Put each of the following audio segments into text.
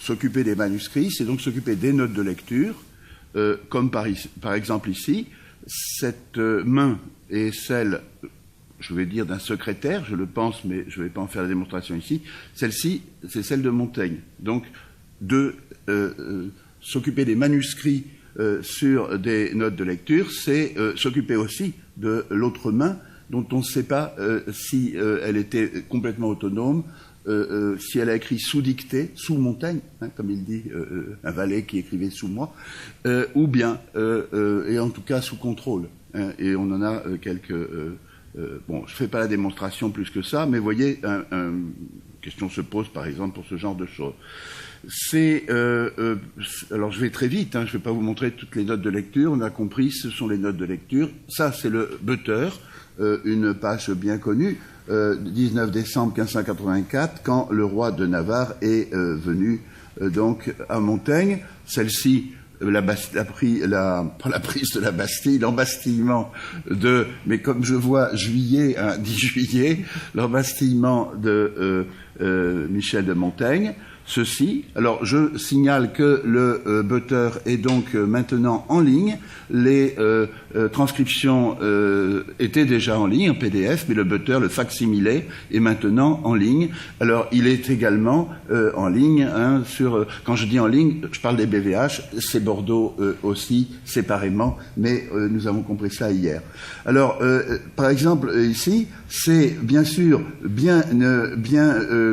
s'occuper des manuscrits, c'est donc s'occuper des notes de lecture, comme par exemple ici, cette main est celle, je vais dire, d'un secrétaire, je le pense, mais je ne vais pas en faire la démonstration ici. Celle-ci, c'est celle de Montaigne. Donc, de s'occuper des manuscrits sur des notes de lecture, c'est s'occuper aussi de l'autre main, dont on ne sait pas si elle était complètement autonome, si elle a écrit sous dictée, sous Montaigne, hein, comme il dit, un valet qui écrivait sous moi, ou bien, et en tout cas sous contrôle. Hein, et on en a quelques... bon, je ne fais pas la démonstration plus que ça, mais vous voyez, une question se pose, par exemple, pour ce genre de choses. Alors je vais très vite, hein, je ne vais pas vous montrer toutes les notes de lecture, on a compris, ce sont les notes de lecture. Ça, c'est le Butter, une page bien connue, 19 décembre 1584, quand le roi de Navarre est venu donc à Montaigne. Celle-ci, pas la prise de la Bastille, l'embastillement de, mais comme je vois juillet, hein, 10 juillet, l'embastillement de Michel de Montaigne. Ceci. Alors, je signale que le Butter est donc maintenant en ligne. Les transcriptions étaient déjà en ligne, en PDF, mais le Butter, le facsimilé, est maintenant en ligne. Alors, il est également en ligne, hein, sur... quand je dis en ligne, je parle des BVH, c'est Bordeaux aussi, séparément, mais nous avons compris ça hier. Alors, par exemple, ici, c'est bien sûr bien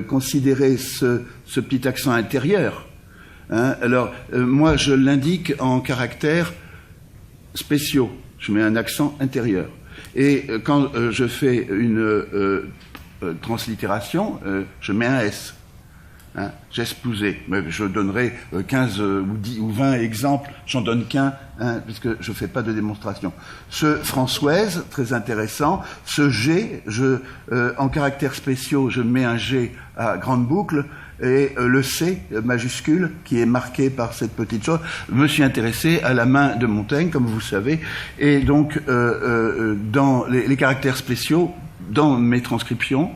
considérer ce petit accent intérieur. Hein. Alors, moi, je l'indique en caractères spéciaux. Je mets un accent intérieur. Et quand je fais une translittération, je mets un S. Hein, j'espousais. Mais je donnerai 15 ou 10 ou 20 exemples, j'en donne qu'un, hein, puisque je ne fais pas de démonstration. Ce Françoise, très intéressant. Ce G, en caractères spéciaux, je mets un G à grande boucle, et le C majuscule, qui est marqué par cette petite chose. Je me suis intéressé à la main de Montaigne, comme vous savez, et donc dans les caractères spéciaux, dans mes transcriptions,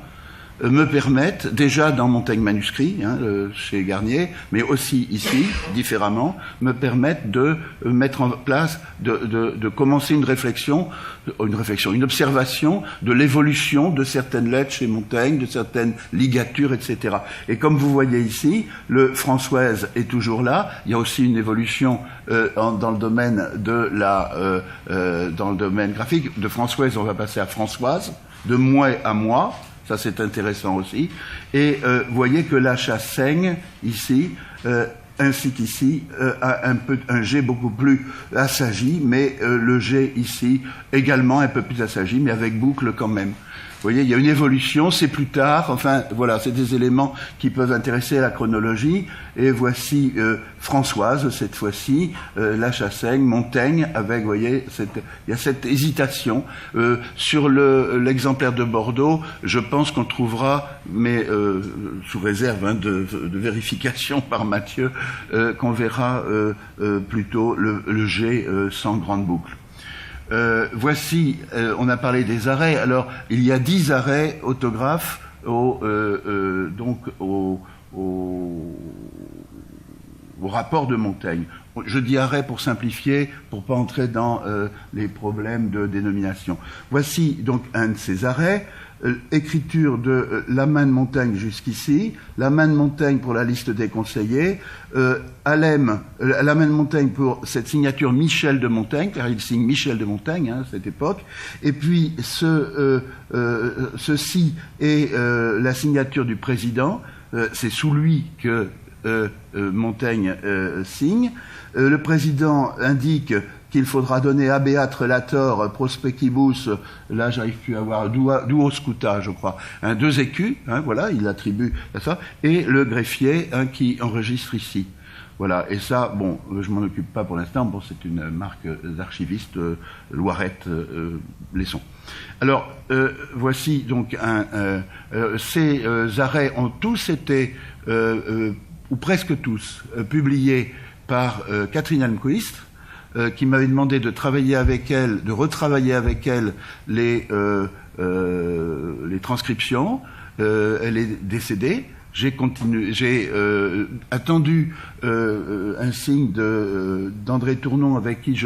me permettent, déjà dans Montaigne manuscrit, hein, chez Garnier, mais aussi ici, différemment, me permettent de mettre en place, de commencer une observation de l'évolution de certaines lettres chez Montaigne, de certaines ligatures, etc. Et comme vous voyez ici, le Françoise est toujours là. Il y a aussi une évolution dans le domaine dans le domaine graphique. De Françoise, on va passer à Françoise, de moi à moi. Ça, c'est intéressant aussi. Et vous voyez que l'achat saigne, ici, ainsi qu'ici, a un G beaucoup plus assagi, mais le G ici, également un peu plus assagi, mais avec boucle quand même. Vous voyez, il y a une évolution, c'est plus tard, enfin, voilà, c'est des éléments qui peuvent intéresser à la chronologie. Et voici Françoise, cette fois-ci, la Chassaigne, Montaigne, avec, vous voyez, il y a cette hésitation. Sur l'exemplaire de Bordeaux, je pense qu'on trouvera, mais sous réserve hein, de vérification par Mathieu, qu'on verra plutôt le G sans grande boucle. Voici, on a parlé des arrêts. Alors, il y a 10 arrêts autographes au rapport de Montaigne. Je dis arrêt pour simplifier, pour pas entrer dans les problèmes de dénomination. Voici donc un de ces arrêts. Écriture de la main de Montaigne jusqu'ici, la main de Montaigne pour la liste des conseillers, Alem, la main de Montaigne pour cette signature Michel de Montaigne, car il signe Michel de Montaigne à cette époque, et puis ceci est la signature du président, c'est sous lui que Montaigne signe. Le président indique qu'il faudra donner habeat relator prospectibus, là j'arrive plus à voir, duo scuta, je crois, 2 écus, hein, voilà, il attribue à ça, et le greffier qui enregistre ici. Voilà, et ça, bon, je m'en occupe pas pour l'instant, bon, c'est une marque d'archiviste, Loirette, Lesson. Alors, voici donc ces arrêts ont tous été, ou presque tous, publiés par Catherine Almquist, qui m'avait demandé de travailler avec elle, de retravailler avec elle les transcriptions. Elle est décédée. j'ai attendu un signe d'André Tournon, avec qui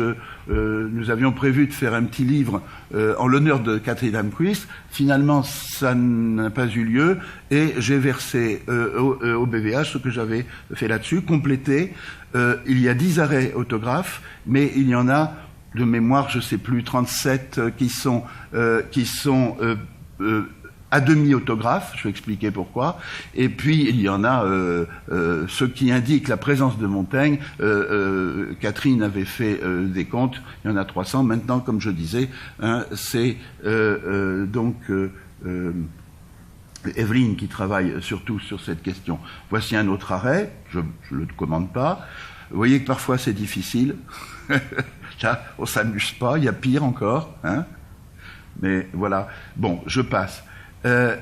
nous avions prévu de faire un petit livre en l'honneur de Catherine Almquist. Finalement, ça n'a pas eu lieu, et j'ai versé au BVH ce que j'avais fait là-dessus, complété. Il y a 10 arrêts autographes, mais il y en a, de mémoire, je ne sais plus, 37 qui sont à demi-autographe, je vais expliquer pourquoi. Et puis, il y en a ceux qui indiquent la présence de Montaigne. Catherine avait fait des comptes, il y en a 300. Maintenant, comme je disais, hein, c'est donc Evelyne qui travaille surtout sur cette question. Voici un autre arrêt, je ne le commande pas. Vous voyez que parfois c'est difficile. Là, on s'amuse pas, il y a pire encore. Hein, mais voilà. Bon, je passe. On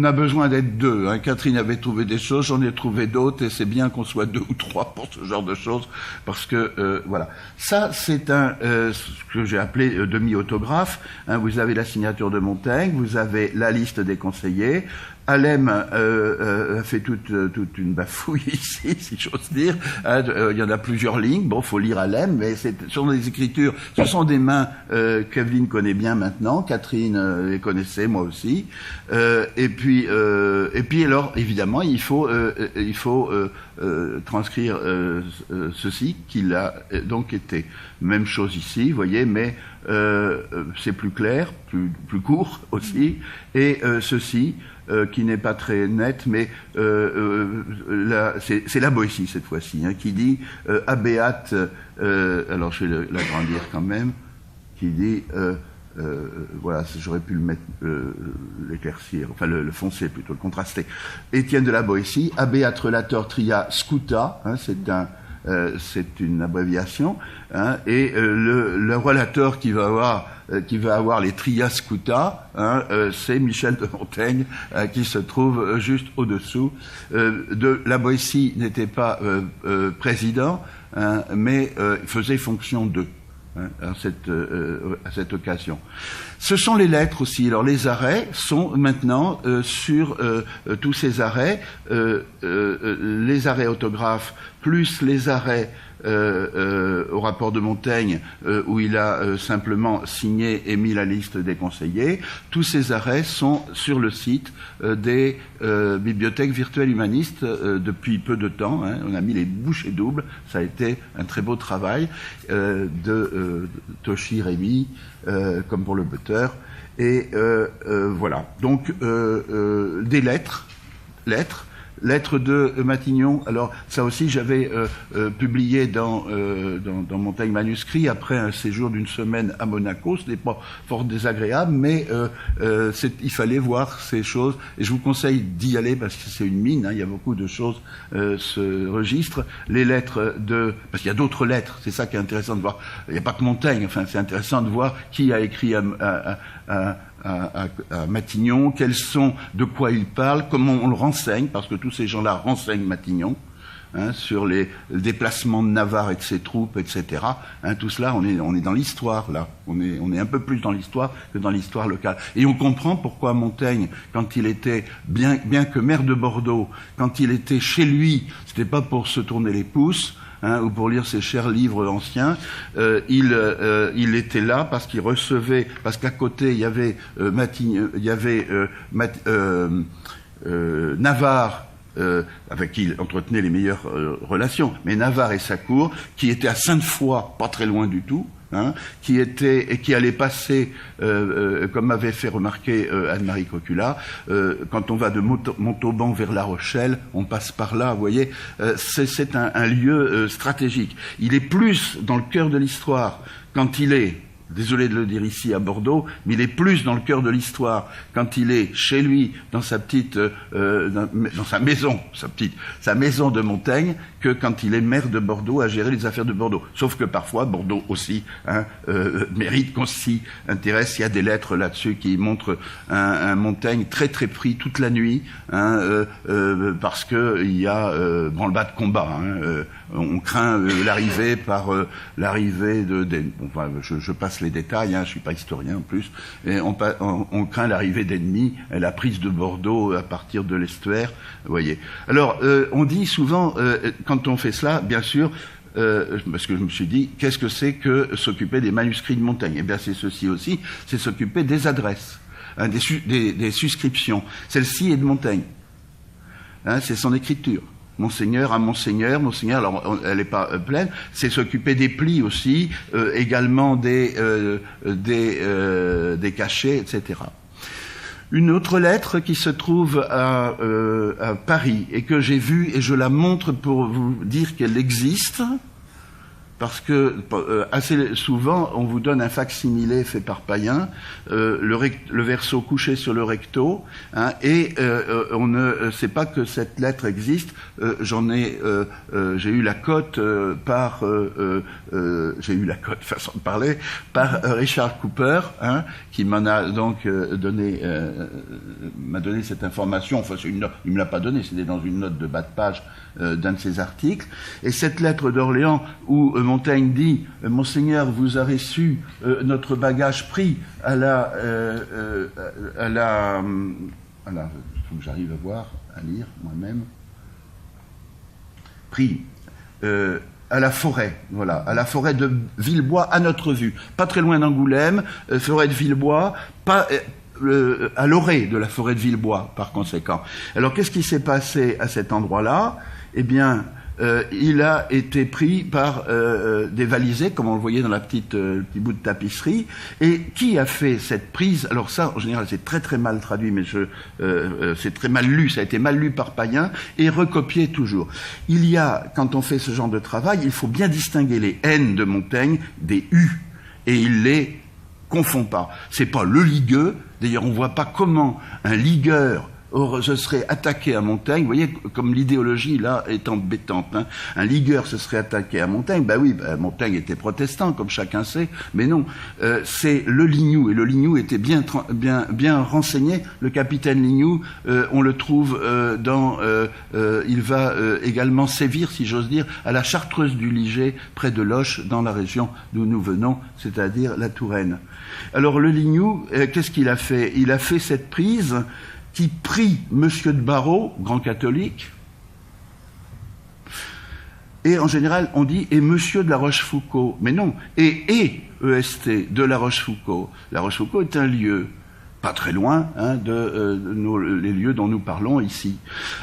a besoin d'être deux. Hein. Catherine avait trouvé des choses, j'en ai trouvé d'autres, et c'est bien qu'on soit 2 ou 3 pour ce genre de choses, parce que voilà. Ça, c'est ce que j'ai appelé demi-autographe. Hein. Vous avez la signature de Montaigne, vous avez la liste des conseillers. Alem a fait toute une bafouille ici, si j'ose dire. Il y en a plusieurs lignes. Bon, faut lire Alem, mais ce sont des écritures, ce sont des mains qu'Evelyne connaît bien maintenant. Catherine les connaissait, moi aussi. Et puis alors, évidemment, il faut transcrire ceci qu'il a donc été. Même chose ici, vous voyez, mais c'est plus clair, plus court aussi. Et ceci, qui n'est pas très net, mais c'est la Boétie cette fois-ci, hein, qui dit Abéat, alors je vais l'agrandir quand même, qui dit voilà, j'aurais pu le mettre, l'éclaircir, enfin le foncer plutôt, le contraster. Étienne de la Boétie, Abéat relator tria scuta, hein, c'est une abréviation, hein, et le relateur qui va avoir les tria scuta, hein, c'est Michel de Montaigne, qui se trouve juste au-dessous. De la Boétie n'était pas président, hein, mais faisait fonction de. Hein, à cette occasion. Ce sont les lettres aussi. Alors les arrêts sont maintenant sur tous ces arrêts, les arrêts autographes plus les arrêts au rapport de Montaigne où il a simplement signé et mis la liste des conseillers. Tous ces arrêts sont sur le site des bibliothèques virtuelles humanistes depuis peu de temps. Hein. On a mis les bouchées doubles. Ça a été un très beau travail de Toshi Rémy, comme pour le Butter. Et voilà. Donc des lettres de Matignon. Alors ça aussi, j'avais publié dans Montaigne manuscrit après un séjour d'une semaine à Monaco. Ce n'est pas fort désagréable, mais il fallait voir ces choses. Et je vous conseille d'y aller parce que c'est une mine. Hein, il y a beaucoup de choses ce registre. Les lettres parce qu'il y a d'autres lettres. C'est ça qui est intéressant de voir. Il n'y a pas que Montaigne. Enfin, c'est intéressant de voir qui a écrit à Matignon, de quoi il parle, comment on le renseigne, parce que tous ces gens-là renseignent Matignon, hein, sur les déplacements de Navarre et de ses troupes, etc. Hein, tout cela, on est dans l'histoire, là. On est un peu plus dans l'histoire que dans l'histoire locale. Et on comprend pourquoi Montaigne, quand il était, bien que maire de Bordeaux, quand il était chez lui, c'était pas pour se tourner les pouces, hein, ou pour lire ses chers livres anciens, il était là parce qu'il recevait, parce qu'à côté il y avait Navarre, avec qui il entretenait les meilleures relations, mais Navarre et sa cour, qui était à Sainte-Foy, pas très loin du tout, hein, qui allait passer, comme m'avait fait remarquer Anne-Marie Cocula, quand on va de Montauban vers La Rochelle, on passe par là, vous voyez, c'est un lieu stratégique. Il est plus dans le cœur de l'histoire quand il est, désolé de le dire ici à Bordeaux, mais il est plus dans le cœur de l'histoire quand il est chez lui, dans sa petite, dans sa maison de Montaigne, que quand il est maire de Bordeaux à gérer les affaires de Bordeaux. Sauf que parfois, Bordeaux aussi mérite qu'on s'y intéresse. Il y a des lettres là-dessus qui montrent un Montaigne très très pris toute la nuit, hein, parce que il y a branle-bas de combat. Hein, on craint l'arrivée enfin, je passe passe les détails, je suis pas historien en plus, et on craint l'arrivée d'ennemis, la prise de Bordeaux à partir de l'estuaire, vous voyez. Alors, on dit souvent, quand on fait cela, bien sûr, parce que je me suis dit, qu'est-ce que c'est que s'occuper des manuscrits de Montaigne? Eh bien, c'est ceci aussi, c'est s'occuper des adresses, des suscriptions. Celle-ci est de Montaigne. C'est son écriture. Monseigneur à Monseigneur, alors elle n'est pas pleine, c'est s'occuper des plis aussi, également des cachets, etc. Une autre lettre qui se trouve à Paris et que j'ai vue, et je la montre pour vous dire qu'elle existe, parce que assez souvent on vous donne un fac-similé fait par Payen, le verso couché sur le recto, et on ne sait pas que cette lettre existe. J'ai eu la cote façon de parler, par Richard Cooper, qui m'en a donc m'a donné cette information. Enfin, il me l'a pas donnée, c'était dans une note de bas de page d'un de ses articles. Et cette lettre d'Orléans où Montaigne dit « Monseigneur, vous avez reçu notre bagage pris à la... il faut que j'arrive à lire moi-même. Pris à la forêt, voilà, à la forêt de Villebois à notre vue. Pas très loin d'Angoulême, forêt de Villebois, pas... à l'orée de la forêt de Villebois, par conséquent. Alors, qu'est-ce qui s'est passé à cet endroit-là? Eh bien, il a été pris par des valisés, comme on le voyait dans le petit bout de tapisserie. Et qui a fait cette prise? Alors ça, en général, c'est très très mal traduit, mais c'est très mal lu. Ça a été mal lu par Payen et recopié toujours. Il y a, quand on fait ce genre de travail, il faut bien distinguer les N de Montaigne des U, et il les confond pas. C'est pas le ligueux. D'ailleurs, on voit pas comment un ligueur se serait attaqué à Montaigne. Vous voyez, comme l'idéologie, là, est embêtante. Un ligueur se serait attaqué à Montaigne. Ben oui, Montaigne était protestant, comme chacun sait, mais non. C'est le Lignoux, et le Lignoux était bien renseigné. Le capitaine Lignoux, on le trouve il va également sévir, si j'ose dire, à la Chartreuse du Liget, près de Loches, dans la région d'où nous venons, c'est-à-dire la Touraine. Alors, le Lignoux, qu'est-ce qu'il a fait? Il a fait cette prise qui prie Monsieur de Barreau, grand catholique, et en général on dit et Monsieur de la Rochefoucauld, mais non, et EST de la Rochefoucauld. La Rochefoucauld est un lieu pas très loin les lieux dont nous parlons ici.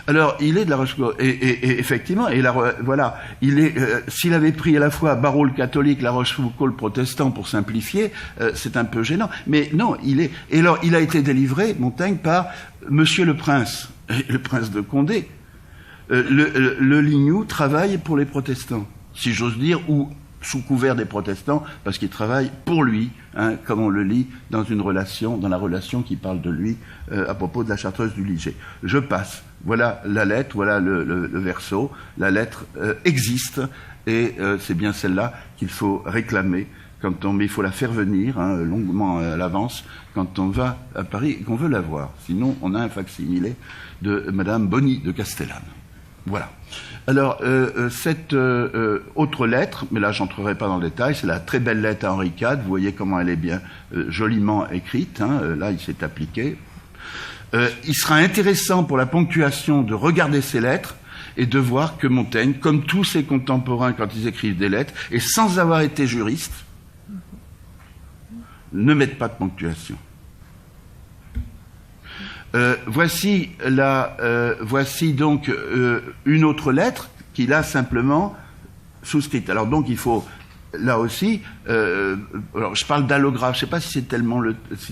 Alors il est de la Rochefoucauld, et effectivement, voilà, il est s'il avait pris à la fois Barreau le catholique, la Rochefoucauld le protestant pour simplifier, c'est un peu gênant, mais non, et alors il a été délivré, Montaigne, par Monsieur le Prince de Condé. Le Lignoux travaille pour les protestants, si j'ose dire, ou sous couvert des protestants, parce qu'il travaille pour lui, comme on le lit dans la relation qui parle de lui à propos de la Chartreuse du Liget. Je passe. Voilà la lettre, voilà le verso. La lettre existe, et c'est bien celle-là qu'il faut réclamer mais il faut la faire venir longuement à l'avance quand on va à Paris et qu'on veut la voir. Sinon, on a un fac-similé de Madame Bonny de Castellane. Voilà. Alors, cette autre lettre, mais là, j'entrerai pas dans le détail, c'est la très belle lettre à Henri IV. Vous voyez comment elle est bien joliment écrite. Là, il s'est appliqué. Il sera intéressant pour la ponctuation de regarder ces lettres et de voir que Montaigne, comme tous ses contemporains quand ils écrivent des lettres, et sans avoir été juriste, ne mettent pas de ponctuation. Voici donc une autre lettre qu'il a simplement souscrite. Alors donc il faut là aussi, alors je parle d'allographe, je ne sais pas si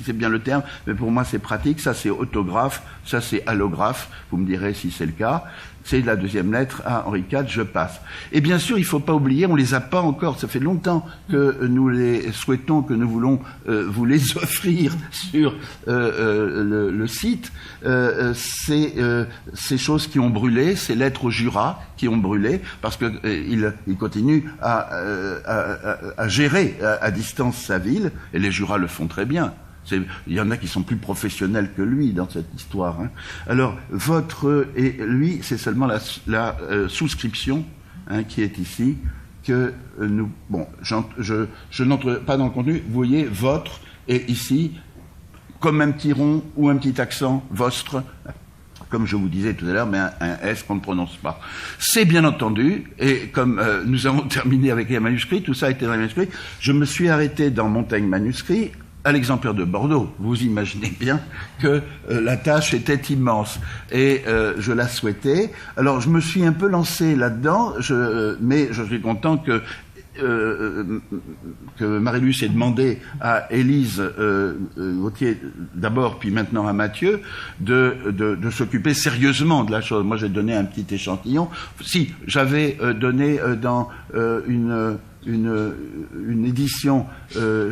c'est bien le terme, mais pour moi c'est pratique. Ça c'est autographe, ça c'est allographe. Vous me direz si c'est le cas. C'est la deuxième lettre à Henri IV, je passe. Et bien sûr, il ne faut pas oublier, on ne les a pas encore, ça fait longtemps que nous les souhaitons, que nous voulons vous les offrir sur le site. Ces choses qui ont brûlé, ces lettres au Jura qui ont brûlé, parce qu'il continue à gérer à distance sa ville, et les Jurats le font très bien. Il y en a qui sont plus professionnels que lui dans cette histoire. Alors, et lui, c'est seulement la souscription qui est ici, que nous... Bon, je n'entre pas dans le contenu, vous voyez, votre, et ici, comme un petit rond ou un petit accent, vostre, comme je vous disais tout à l'heure, mais un S qu'on ne prononce pas. C'est bien entendu, et comme nous avons terminé avec les manuscrits, tout ça a été dans les manuscrits, je me suis arrêté dans Montaigne manuscrit, à l'exemplaire de Bordeaux. Vous imaginez bien que la tâche était immense et je la souhaitais. Alors je me suis un peu lancé là-dedans, mais je suis content que Marie-Luce ait demandé à Élise Gauthier d'abord, puis maintenant à Mathieu, de s'occuper sérieusement de la chose. Moi, j'ai donné un petit échantillon. Si, j'avais donné dans une édition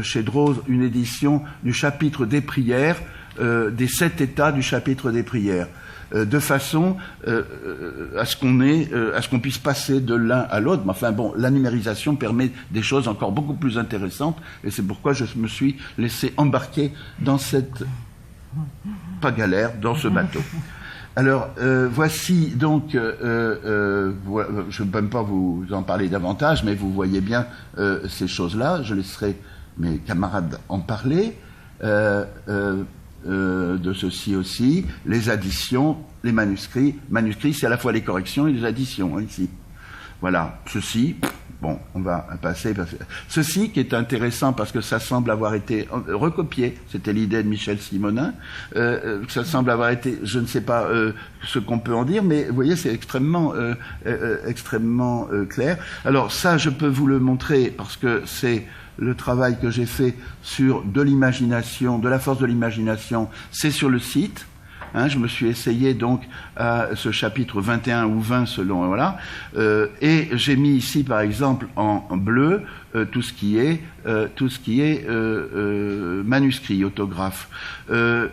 chez Drose, une édition du chapitre des prières, des 7 états du chapitre des prières. De façon à ce qu'on puisse passer de l'un à l'autre. Mais enfin bon, la numérisation permet des choses encore beaucoup plus intéressantes, et c'est pourquoi je me suis laissé embarquer dans cette pas galère, dans ce bateau. Alors voici donc, je ne peux même pas vous en parler davantage, mais vous voyez bien ces choses-là. Je laisserai mes camarades en parler. De ceci aussi, les additions, les manuscrits. Manuscrits, c'est à la fois les corrections et les additions, hein, ici. Voilà, ceci, bon, on va passer. Ceci qui est intéressant parce que ça semble avoir été recopié, c'était l'idée de Michel Simonin, ça semble avoir été, je ne sais pas ce qu'on peut en dire, mais vous voyez, c'est extrêmement clair. Alors ça, je peux vous le montrer parce que c'est le travail que j'ai fait sur de l'imagination, de la force de l'imagination, c'est sur le site. Hein, je me suis essayé donc à ce chapitre 21 ou 20 selon, voilà, et j'ai mis ici par exemple en bleu tout ce qui est manuscrit, autographe.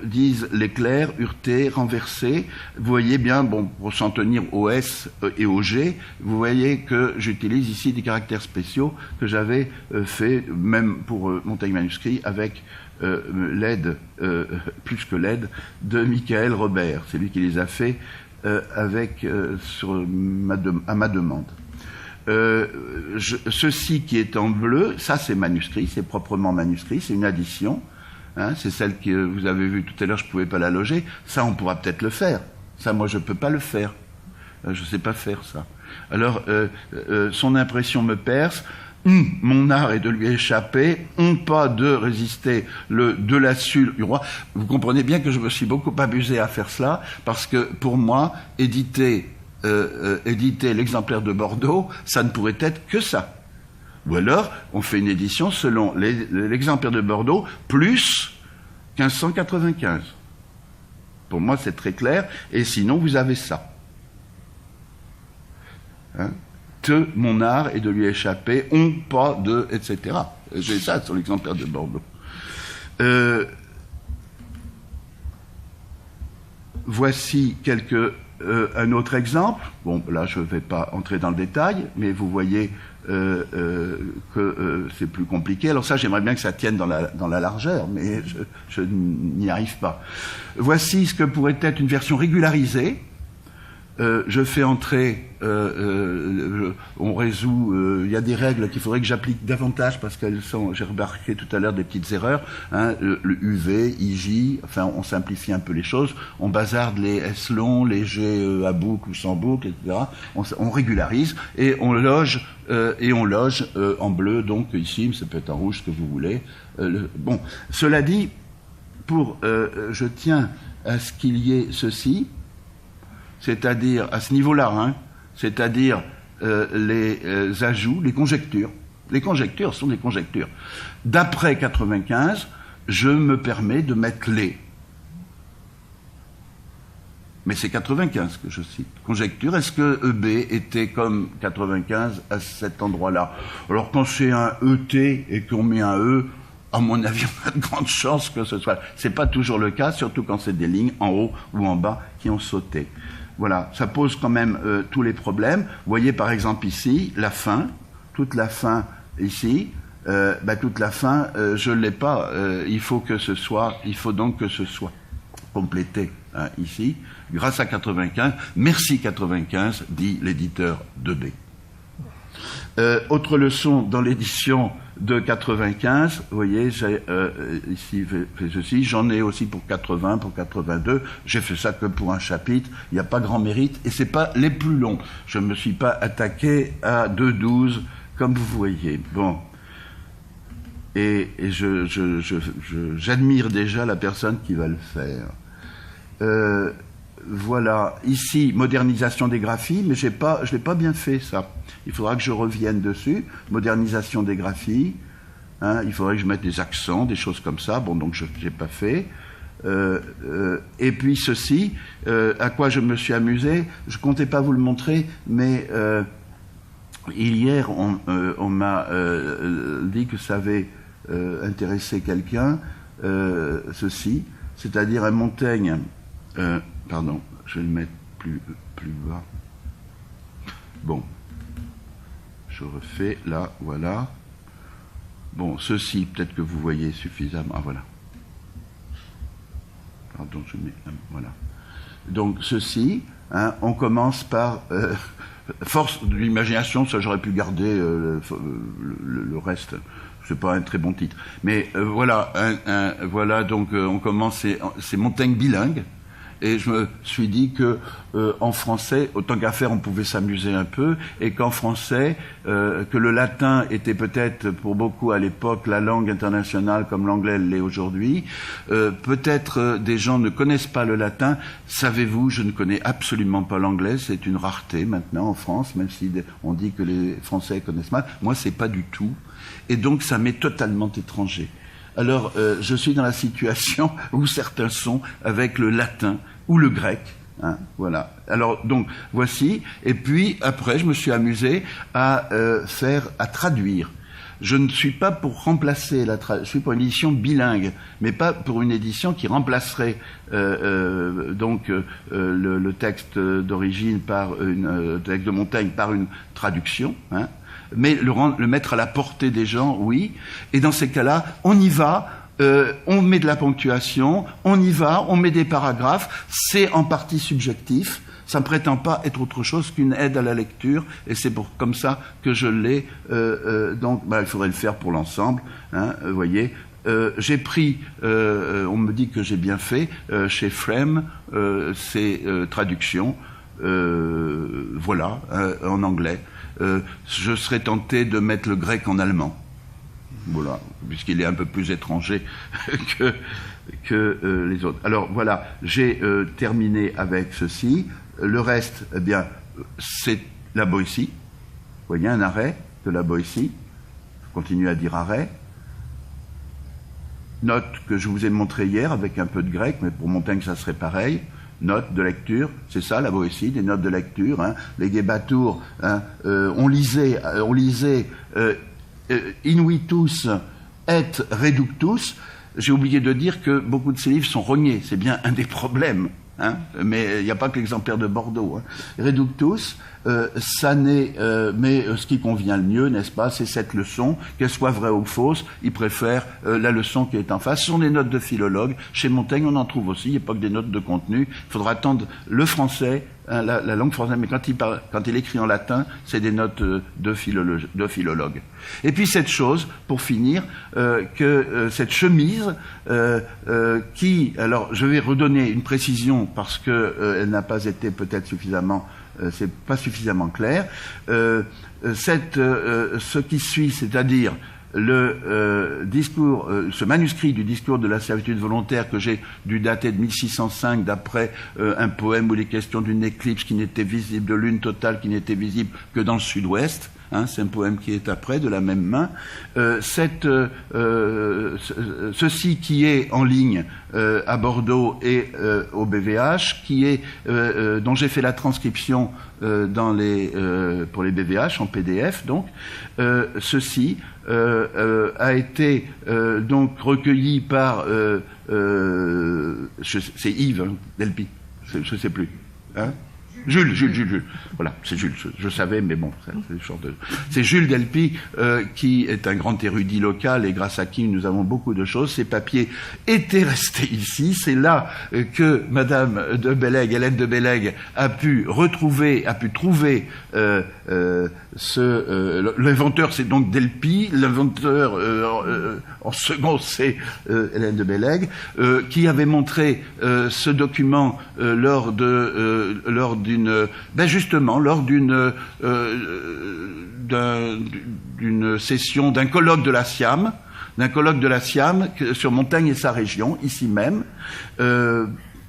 Disent les clercs, heurtés, renversés. Vous voyez bien, bon, pour s'en tenir au S et au G, vous voyez que j'utilise ici des caractères spéciaux que j'avais fait même pour Montaigne manuscrit avec l'aide, plus que l'aide, de Michael Robert. C'est lui qui les a fait à ma demande. Ceci qui est en bleu, ça c'est manuscrit, c'est proprement manuscrit, c'est une addition. Hein, c'est celle que vous avez vue tout à l'heure, je ne pouvais pas la loger. Ça, on pourra peut-être le faire. Ça, moi, je ne peux pas le faire. Je ne sais pas faire ça. Alors, son impression me perce. Mon art est de lui échapper, pas de résister de la sulle du roi. Vous comprenez bien que je me suis beaucoup abusé à faire cela, parce que pour moi, éditer l'exemplaire de Bordeaux, ça ne pourrait être que ça. Ou alors, on fait une édition selon l'exemplaire de Bordeaux plus 1595. Pour moi, c'est très clair, et sinon, vous avez ça. Hein? Mon art est de lui échapper, pas de, etc. J'ai ça sur l'exemplaire de Bordeaux. C'est un autre exemple. Bon, là, je ne vais pas entrer dans le détail, mais vous voyez que c'est plus compliqué. Alors ça, j'aimerais bien que ça tienne dans la largeur, mais je n'y arrive pas. Voici ce que pourrait être une version régularisée. Je fais entrer, on résout, il y a des règles qu'il faudrait que j'applique davantage parce qu'elles sont, j'ai remarqué tout à l'heure des petites erreurs, hein, le UV, IJ, enfin on simplifie un peu les choses, on bazarde les S longs, les G à boucle ou sans boucle, etc. On régularise et on loge en bleu, donc ici, ça peut être en rouge, ce que vous voulez. Bon, cela dit, je tiens à ce qu'il y ait ceci, c'est-à-dire à ce niveau-là, hein, c'est-à-dire les ajouts, les conjectures. Les conjectures sont des conjectures. D'après 95, je me permets de mettre les. Mais c'est 95 que je cite. Conjecture, est-ce que EB était comme 95 à cet endroit-là? Alors quand c'est un ET et qu'on met un E, à mon avis, on a de grandes chances que ce soit. C'est pas toujours le cas, surtout quand c'est des lignes en haut ou en bas qui ont sauté. Voilà, ça pose quand même tous les problèmes. Vous voyez par exemple ici, la fin, toute la fin ici, toute la fin, je ne l'ai pas, il faut donc que ce soit complété hein, ici, grâce à 95. Merci 95, dit l'éditeur 2B. Autre leçon dans l'édition de 95, vous voyez, j'ai ici fait ceci, j'en ai aussi pour 80, pour 82, j'ai fait ça que pour un chapitre, il n'y a pas grand mérite, et c'est pas les plus longs. Je me suis pas attaqué à 2,12, comme vous voyez. Bon. Et j'admire déjà la personne qui va le faire. Voilà, ici, modernisation des graphies, mais je l'ai pas bien fait, ça. Il faudra que je revienne dessus. Modernisation des graphies. Hein, il faudrait que je mette des accents, des choses comme ça. Bon, donc je n'ai pas fait. Et puis ceci, à quoi je me suis amusé, je comptais pas vous le montrer, mais hier, on m'a dit que ça avait intéressé quelqu'un, ceci, c'est-à-dire un Montaigne... pardon, je vais le mettre plus bas. Bon. Je refais, là, voilà. Bon, ceci, peut-être que vous voyez suffisamment. Ah, voilà. Pardon, je mets... Voilà. Donc, ceci, hein, on commence par... force de l'imagination, ça j'aurais pu garder le reste. C'est pas un très bon titre. Mais voilà, voilà, donc on commence, c'est Montaigne bilingue. Et je me suis dit que en français, autant qu'à faire, on pouvait s'amuser un peu, et qu'en français, que le latin était peut-être pour beaucoup à l'époque la langue internationale comme l'anglais l'est aujourd'hui. Peut-être des gens ne connaissent pas le latin. Savez-vous, je ne connais absolument pas l'anglais. C'est une rareté maintenant en France, même si on dit que les Français connaissent mal. Moi, c'est pas du tout. Et donc, ça m'est totalement étranger. Alors, je suis dans la situation où certains sont avec le latin ou le grec. Hein, voilà. Alors, donc, voici. Et puis, après, je me suis amusé à traduire. Je ne suis pas pour remplacer je suis pour une édition bilingue, mais pas pour une édition qui remplacerait le texte d'origine par le texte de Montaigne par une traduction. Hein. Mais le mettre à la portée des gens, oui. Et dans ces cas-là, on y va, on met de la ponctuation, on y va, on met des paragraphes, c'est en partie subjectif, ça ne prétend pas être autre chose qu'une aide à la lecture, et c'est comme ça que je l'ai, donc il faudrait le faire pour l'ensemble, hein, vous voyez. J'ai pris, on me dit que j'ai bien fait, chez Frame, ces traductions, voilà, en anglais. Je serais tenté de mettre le grec en allemand, voilà, puisqu'il est un peu plus étranger que les autres. Alors voilà, j'ai terminé avec ceci. Le reste, eh bien, c'est la Boétie. Vous voyez, un arrêt de la Boétie. Je continue à dire arrêt. Note que je vous ai montré hier avec un peu de grec, mais pour Montaigne, ça serait pareil. Notes de lecture, c'est ça la Boétie, des notes de lecture. Hein. Les Guébatours, hein, on lisait Inuitus et Reductus. J'ai oublié de dire que beaucoup de ces livres sont rognés, c'est bien un des problèmes. Hein, mais il n'y a pas que l'exemplaire de Bordeaux. Hein. Reductus, ça n'est, mais ce qui convient le mieux, n'est-ce pas, c'est cette leçon, qu'elle soit vraie ou fausse, il préfère la leçon qui est en face. Ce sont des notes de philologue. Chez Montaigne, on en trouve aussi, il n'y a pas que des notes de contenu. Il faudra attendre le français, hein, la langue française, mais quand il écrit en latin, c'est des notes de philologue. Et puis cette chose, pour finir, cette chemise qui, alors je vais redonner une précision parce que elle n'a pas été peut-être suffisamment, c'est pas suffisamment clair. Ce qui suit, c'est-à-dire le discours, ce manuscrit du discours de la servitude volontaire que j'ai dû dater de 1605 d'après un poème où il est question d'une éclipse qui n'était visible, de lune totale qui n'était visible que dans le sud-ouest. Hein, c'est un poème qui est après, de la même main. Ceci qui est en ligne à Bordeaux et au BVH, dont j'ai fait la transcription pour les BVH en PDF, donc ceci a été donc recueilli par c'est Yves Delpy, je sais plus. Hein. Jules. Voilà, c'est Jules. Je savais, mais bon, c'est Jules Delpy qui est un grand érudit local et grâce à qui nous avons beaucoup de choses. Ces papiers étaient restés ici. C'est là que Madame de Bellègue, Hélène de Bellègue, a pu trouver l'inventeur, c'est donc Delpy. L'inventeur en second, c'est Hélène de Bellègue, qui avait montré ce document lors d'une session, d'un colloque de la SIAM, sur Montaigne et sa région, ici même.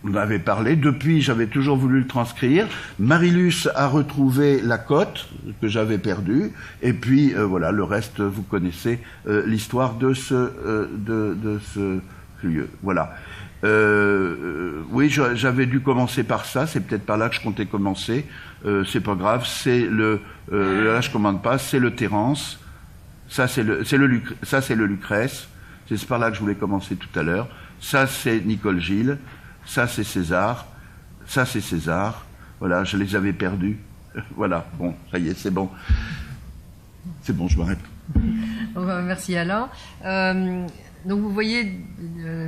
On en avait parlé. Depuis, j'avais toujours voulu le transcrire. Marilus a retrouvé la cote que j'avais perdue. Et puis, voilà, le reste, vous connaissez l'histoire de ce lieu. Voilà. Oui, j'avais dû commencer par ça. C'est peut-être par là que je comptais commencer. C'est pas grave. Là, je commande pas. C'est le Terence. Ça, c'est le Lucrèce. C'est par là que je voulais commencer tout à l'heure. Ça, c'est Nicole Gilles. Ça, c'est César. Ça, c'est César. Voilà, je les avais perdus. Voilà, bon, ça y est, c'est bon. C'est bon, je m'arrête. Merci Alain. Donc vous voyez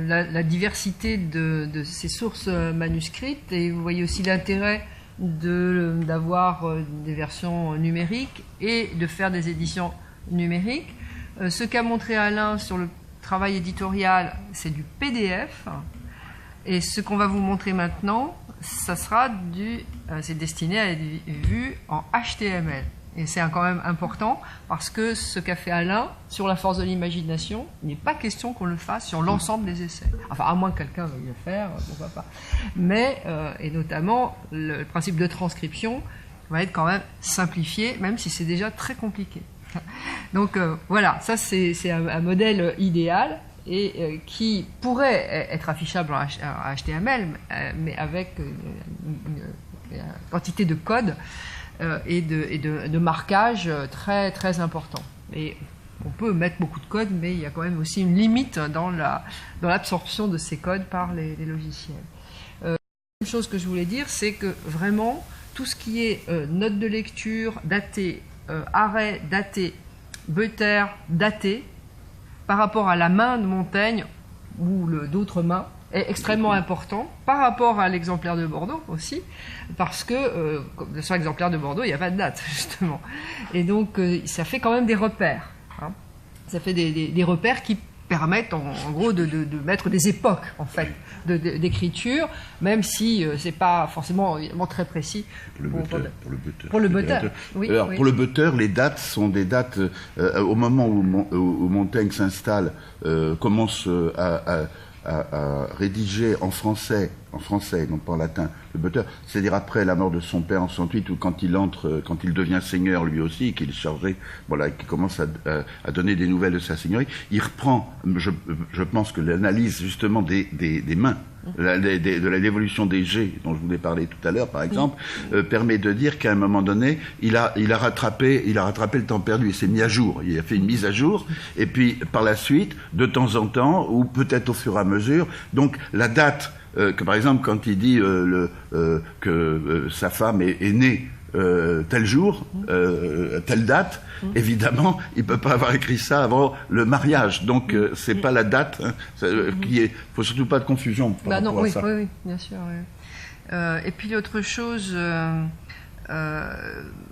la diversité de ces sources manuscrites et vous voyez aussi l'intérêt d'avoir des versions numériques et de faire des éditions numériques. Ce qu'a montré Alain sur le travail éditorial, c'est du PDF. Et ce qu'on va vous montrer maintenant, ça sera c'est destiné à être vu en HTML. Et c'est quand même important parce que ce qu'a fait Alain sur la force de l'imagination, il n'est pas question qu'on le fasse sur l'ensemble des essais. Enfin, à moins que quelqu'un veuille le faire, pourquoi pas. Mais, et notamment, le principe de transcription va être quand même simplifié, même si c'est déjà très compliqué. Donc voilà, ça c'est un modèle idéal et qui pourrait être affichable en HTML, mais avec une quantité de code et de marquage très, très important. Et on peut mettre beaucoup de code, mais il y a quand même aussi une limite dans l'absorption de ces codes par les logiciels. Une chose que je voulais dire, c'est que vraiment, tout ce qui est notes de lecture datées, arrêt daté, Beuter daté, par rapport à la main de Montaigne ou d'autres mains, est extrêmement important par rapport à l'exemplaire de Bordeaux aussi, parce que sur l'exemplaire de Bordeaux, il n'y a pas de date, justement. Et donc, ça fait quand même des repères. Hein. Ça fait des repères qui permettent, en gros, de mettre des époques, en fait, d'écriture, même si c'est pas forcément très précis. Pour le Beuter. Oui, alors, oui. Pour le Beuter, les dates sont des dates au moment où Montaigne s'installe, commence à rédiger en français, non pas en latin, le Beuter, c'est-à-dire après la mort de son père en 68, ou quand il devient seigneur lui aussi, qu'il est chargé, voilà, qu'il commence à donner des nouvelles de sa seigneurie, il reprend, je pense que l'analyse justement des mains, de l'évolution des jets dont je voulais parler tout à l'heure, par exemple, permet de dire qu'à un moment donné, il a rattrapé le temps perdu, il s'est mis à jour, il a fait une mise à jour, et puis par la suite, de temps en temps, ou peut-être au fur et à mesure, donc la date, que par exemple quand il dit que sa femme est née tel jour, telle date, évidemment, il peut pas avoir écrit ça avant le mariage. Donc, c'est pas la date. Faut surtout pas de confusion par rapport à ça. Oui, bien sûr. Oui. Et puis l'autre chose,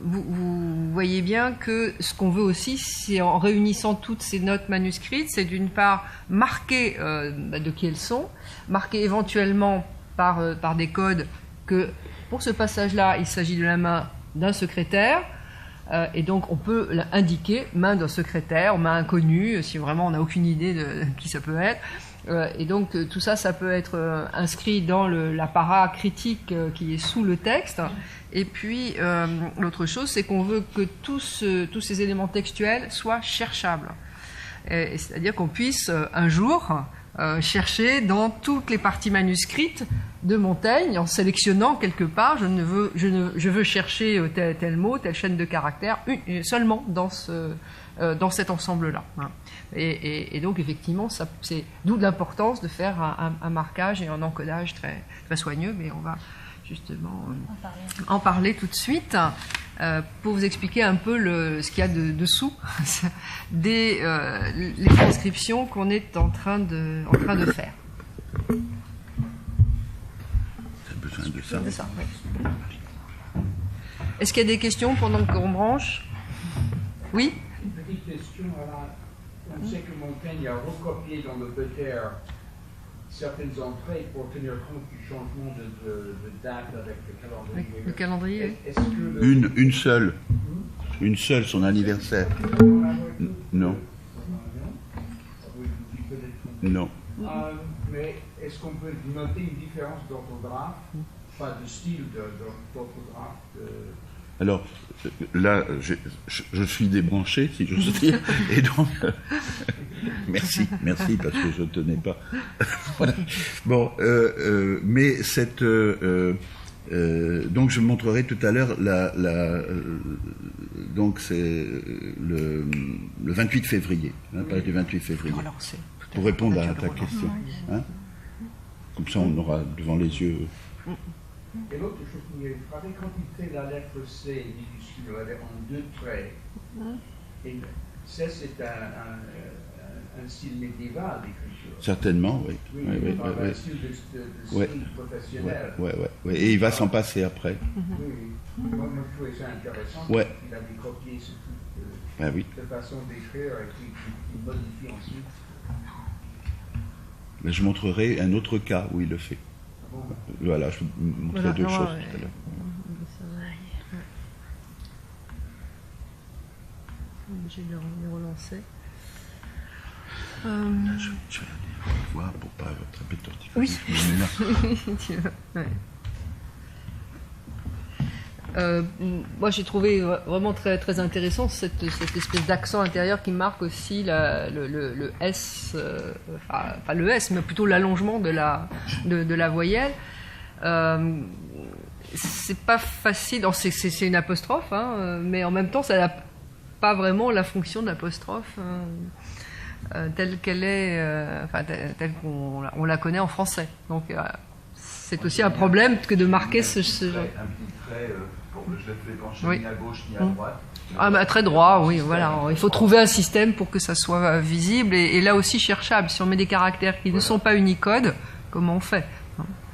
vous voyez bien que ce qu'on veut aussi, c'est en réunissant toutes ces notes manuscrites, c'est d'une part marquer de qui elles sont, marquer éventuellement par des codes que pour ce passage-là, il s'agit de la main d'un secrétaire, et donc on peut indiquer main d'un secrétaire, main inconnue, si vraiment on n'a aucune idée de qui ça peut être. Et donc tout ça, ça peut être inscrit dans l'apparat critique qui est sous le texte. Et puis l'autre chose, c'est qu'on veut que tous ces éléments textuels soient cherchables. C'est-à-dire qu'on puisse un jour chercher dans toutes les parties manuscrites de Montaigne, en sélectionnant quelque part, je veux chercher tel mot, telle chaîne de caractères, seulement dans cet ensemble-là. Hein. Et donc, effectivement, c'est d'où l'importance de faire un marquage et un encodage très, très soigneux, mais justement en parler tout de suite pour vous expliquer un peu ce qu'il y a dessous les transcriptions qu'on est en train de faire. Besoin de ça. Oui. Est-ce qu'il y a des questions pendant qu'on branche? Oui? Une petite question. On sait que Montaigne a recopié dans le Becker certaines entrées pour tenir compte du changement de date avec le calendrier. Avec le calendrier. Est-ce que Une seule. Une seule, son anniversaire. Non. Non. Mais est-ce qu'on peut noter une différence d'orthographe, pas de style d'orthographe Alors, là, je suis débranché, si j'ose dire, et donc, merci, parce que je ne tenais pas. Voilà. Bon, mais donc je montrerai tout à l'heure donc c'est le 28 février, page du 28 février, pour répondre à ta question. Hein, comme ça, on aura devant les yeux. Et l'autre chose qui m'est frappé, quand il fait la lettre C minuscule en 2 traits, et c'est un style médiéval d'écriture. Certainement, oui. Oui, un style de style professionnel. Oui. Et il va s'en passer après. Oui. Moi, je trouvais ça intéressant. Ouais. Il avait copié ce type de façon d'écrire et qu'il modifie ensuite. Mais je montrerai un autre cas où il le fait. Voilà, je vous montrerai deux choses tout à l'heure. Je vais les relancer. Je vais aller voir pour ne pas attraper torticolis. Oui. Moi, j'ai trouvé vraiment très, très intéressant cette espèce d'accent intérieur qui marque aussi le S, pas le S, mais plutôt l'allongement de la voyelle. C'est pas facile, c'est une apostrophe, hein, mais en même temps, ça n'a pas vraiment la fonction de l'apostrophe telle qu'elle est, telle qu'on la connaît en français. Donc, c'est aussi un problème que de marquer ce genre. Un petit trait, je ne le fais pencher ni à gauche ni à droite. Très droit, oui, voilà. Alors, il faut trouver un système pour que ça soit visible et là aussi cherchable. Si on met des caractères qui ne sont pas Unicode, comment on fait?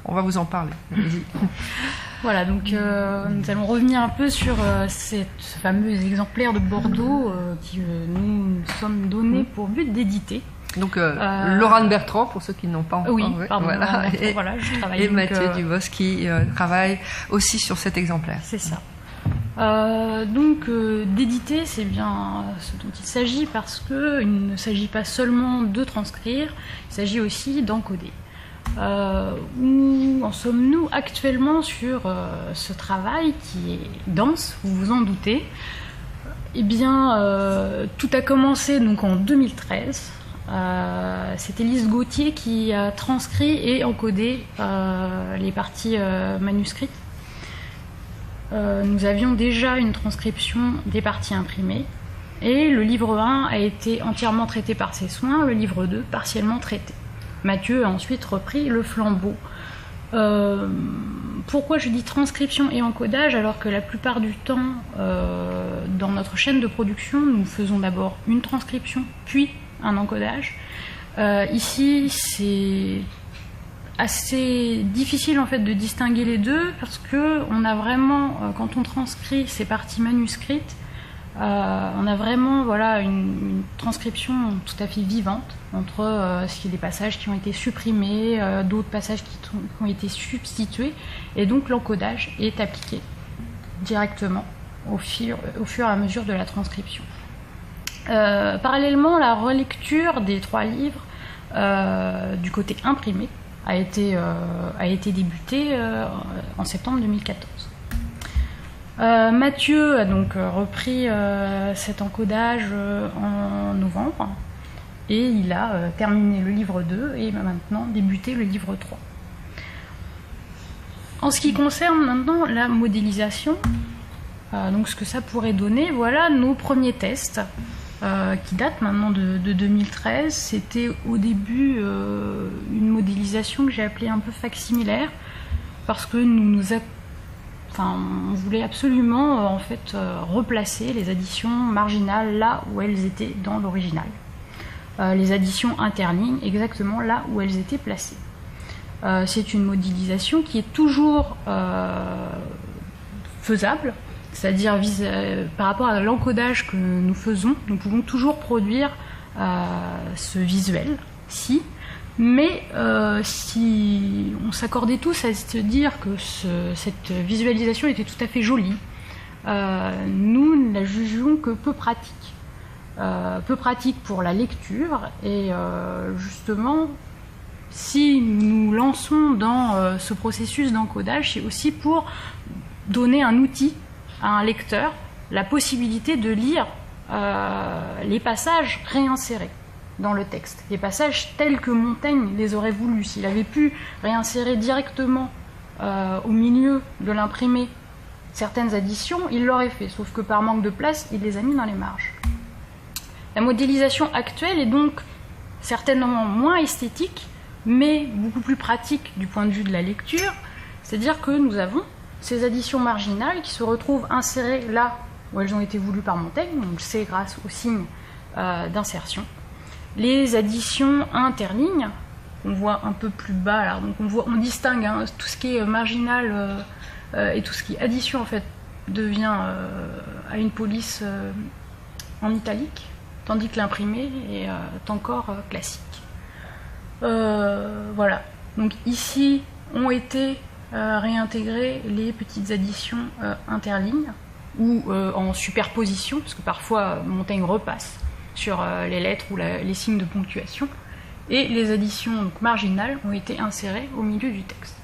On va vous en parler. Voilà, donc nous allons revenir un peu sur ce fameux exemplaire de Bordeaux qui nous sommes donnés pour but d'éditer. Donc Laurent Bertrand, pour ceux qui n'ont pas encore. Oui, pardon. Voilà. Je travaille. Et Mathieu Dubos qui travaille aussi sur cet exemplaire. C'est ça. Donc d'éditer, c'est bien ce dont il s'agit parce qu'il ne s'agit pas seulement de transcrire, il s'agit aussi d'encoder. Où en sommes-nous actuellement sur ce travail qui est dense, vous vous en doutez? Eh bien, tout a commencé donc en 2013. C'est Élise Gauthier qui a transcrit et encodé les parties manuscrites. Nous avions déjà une transcription des parties imprimées et le livre 1 a été entièrement traité par ses soins, le livre 2 partiellement traité. Mathieu a ensuite repris le flambeau. Pourquoi je dis transcription et encodage alors que la plupart du temps, dans notre chaîne de production, nous faisons d'abord une transcription, puis un encodage. Ici, c'est assez difficile en fait de distinguer les deux parce que on a vraiment, quand on transcrit ces parties manuscrites, on a vraiment une transcription tout à fait vivante entre des passages qui ont été supprimés, d'autres passages qui ont été substitués, et donc l'encodage est appliqué directement au fur et à mesure de la transcription. Parallèlement, la relecture des 3 livres du côté imprimé a été débutée en septembre 2014. Mathieu a donc repris cet encodage en novembre et il a terminé le livre 2 et maintenant débuté le livre 3. En ce qui concerne maintenant la modélisation, donc ce que ça pourrait donner, voilà nos premiers tests qui datent maintenant de 2013. C'était au début une modélisation que j'ai appelée un peu facsimilaire. parce que on voulait absolument en fait replacer les additions marginales là où elles étaient dans l'original. Les additions interlignes exactement là où elles étaient placées. C'est une modélisation qui est toujours faisable, c'est-à-dire par rapport à l'encodage que nous faisons, nous pouvons toujours produire ce visuel-ci, mais si on s'accordait tous à se dire que cette visualisation était tout à fait jolie, nous ne la jugions que peu pratique. Peu pratique pour la lecture, et justement, si nous lançons dans ce processus d'encodage, c'est aussi pour donner un outil à un lecteur, la possibilité de lire les passages réinsérés dans le texte, les passages tels que Montaigne les aurait voulu. S'il avait pu réinsérer directement au milieu de l'imprimé certaines additions, il l'aurait fait, sauf que par manque de place, il les a mis dans les marges. La modélisation actuelle est donc certainement moins esthétique, mais beaucoup plus pratique du point de vue de la lecture, c'est-à-dire que nous avons ces additions marginales qui se retrouvent insérées là où elles ont été voulues par Montaigne, donc c'est grâce au signe d'insertion. Les additions interlignes, on voit un peu plus bas là, donc on distingue tout ce qui est marginal et tout ce qui est addition en fait devient à une police en italique, tandis que l'imprimé est encore classique. Voilà, donc ici ont été réintégrées les petites additions interlignes ou en superposition, parce que parfois Montaigne repasse sur les lettres ou les signes de ponctuation, et les additions donc, marginales ont été insérées au milieu du texte.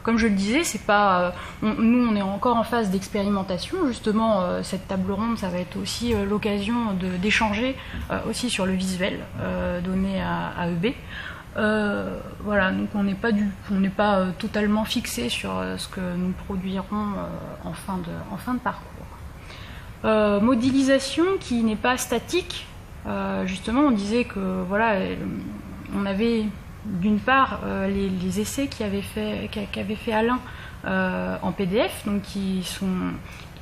Comme je le disais, c'est pas, nous on est encore en phase d'expérimentation, justement cette table ronde ça va être aussi l'occasion d'échanger aussi sur le visuel donné à EB. Voilà, donc on n'est pas totalement fixé sur ce que nous produirons en fin de parcours. Modélisation qui n'est pas statique. Justement, on disait que voilà, on avait d'une part les essais qu'avait fait Alain en PDF, donc qui sont,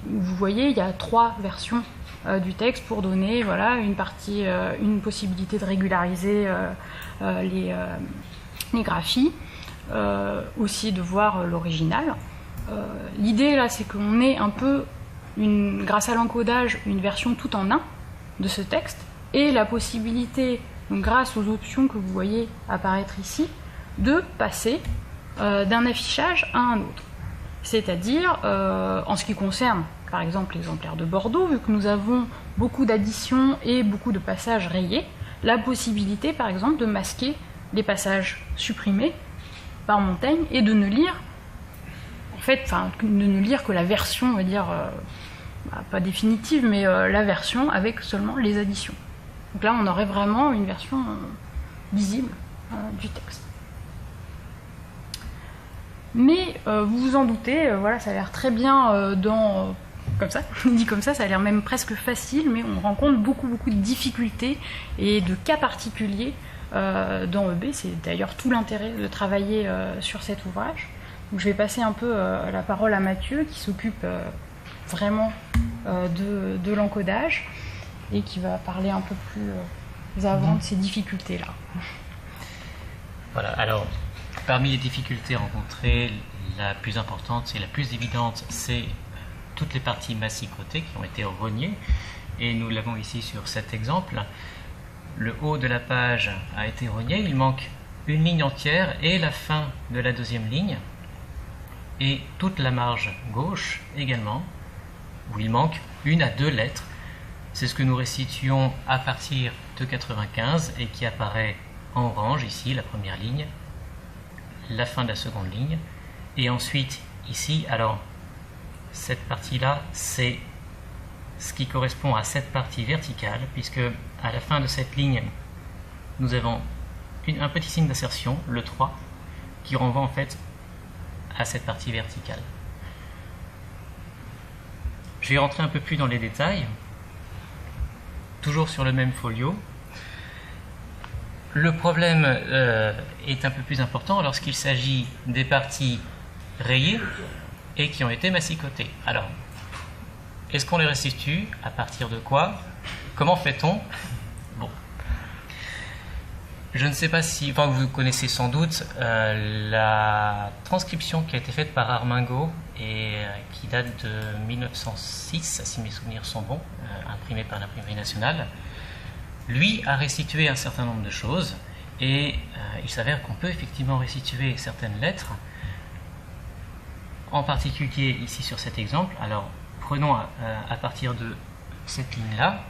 vous voyez, il y a 3 versions du texte pour donner voilà une possibilité de régulariser les graphies, aussi de voir l'original. L'idée là, c'est qu'on ait un peu grâce à l'encodage, une version tout en un de ce texte, et la possibilité, donc grâce aux options que vous voyez apparaître ici, de passer d'un affichage à un autre. C'est-à-dire, en ce qui concerne, par exemple, l'exemplaire de Bordeaux, vu que nous avons beaucoup d'additions et beaucoup de passages rayés, la possibilité, par exemple, de masquer les passages supprimés par Montaigne et de ne lire, de ne lire que la version, on va dire, pas définitive, mais la version avec seulement les additions. Donc là, on aurait vraiment une version lisible du texte. Mais vous vous en doutez, voilà, ça a l'air très bien comme ça, dit comme ça a l'air même presque facile, mais on rencontre beaucoup de difficultés et de cas particuliers dans EB. C'est d'ailleurs tout l'intérêt de travailler sur cet ouvrage. Donc je vais passer un peu la parole à Mathieu, qui s'occupe vraiment de l'encodage et qui va parler un peu plus avant de ces difficultés-là. Voilà, alors, parmi les difficultés rencontrées, la plus importante et la plus évidente, c'est toutes les parties massicotées qui ont été rognées, et nous l'avons ici sur cet exemple. Le haut de la page a été rogné, il manque une ligne entière et la fin de la deuxième ligne, et toute la marge gauche également, où il manque 1 à 2 lettres. C'est ce que nous restituons à partir de 95 et qui apparaît en orange ici, la première ligne, la fin de la seconde ligne, et ensuite ici, alors cette partie-là, c'est ce qui correspond à cette partie verticale, puisque à la fin de cette ligne, nous avons un petit signe d'insertion, le 3, qui renvoie en fait à cette partie verticale. Je vais rentrer un peu plus dans les détails, toujours sur le même folio. Le problème est un peu plus important lorsqu'il s'agit des parties rayées et qui ont été massicotées. Alors, est-ce qu'on les restitue? À partir de quoi? Comment fait-on? Bon. Je ne sais pas si... Enfin, vous connaissez sans doute la transcription qui a été faite par Armingaud et qui date de 1906, si mes souvenirs sont bons, imprimée par l'Imprimerie nationale. Lui a restitué un certain nombre de choses et il s'avère qu'on peut effectivement restituer certaines lettres, en particulier ici sur cet exemple. Alors, prenons à partir de cette ligne-là.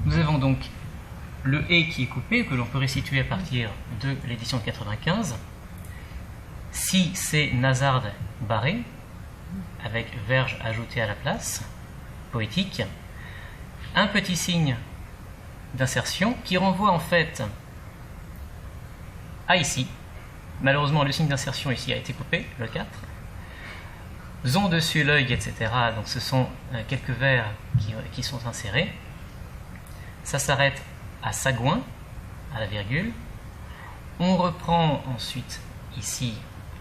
Nous avons donc le « et » qui est coupé, que l'on peut restituer à partir de l'édition de 95. Si c'est nasarde barré, avec verge ajoutée à la place, poétique, un petit signe d'insertion qui renvoie en fait à ici. Malheureusement, le signe d'insertion ici a été coupé, le 4. Zon dessus l'œil, etc. Donc ce sont quelques vers qui sont insérés. Ça s'arrête à Sagouin, à la virgule. On reprend ensuite ici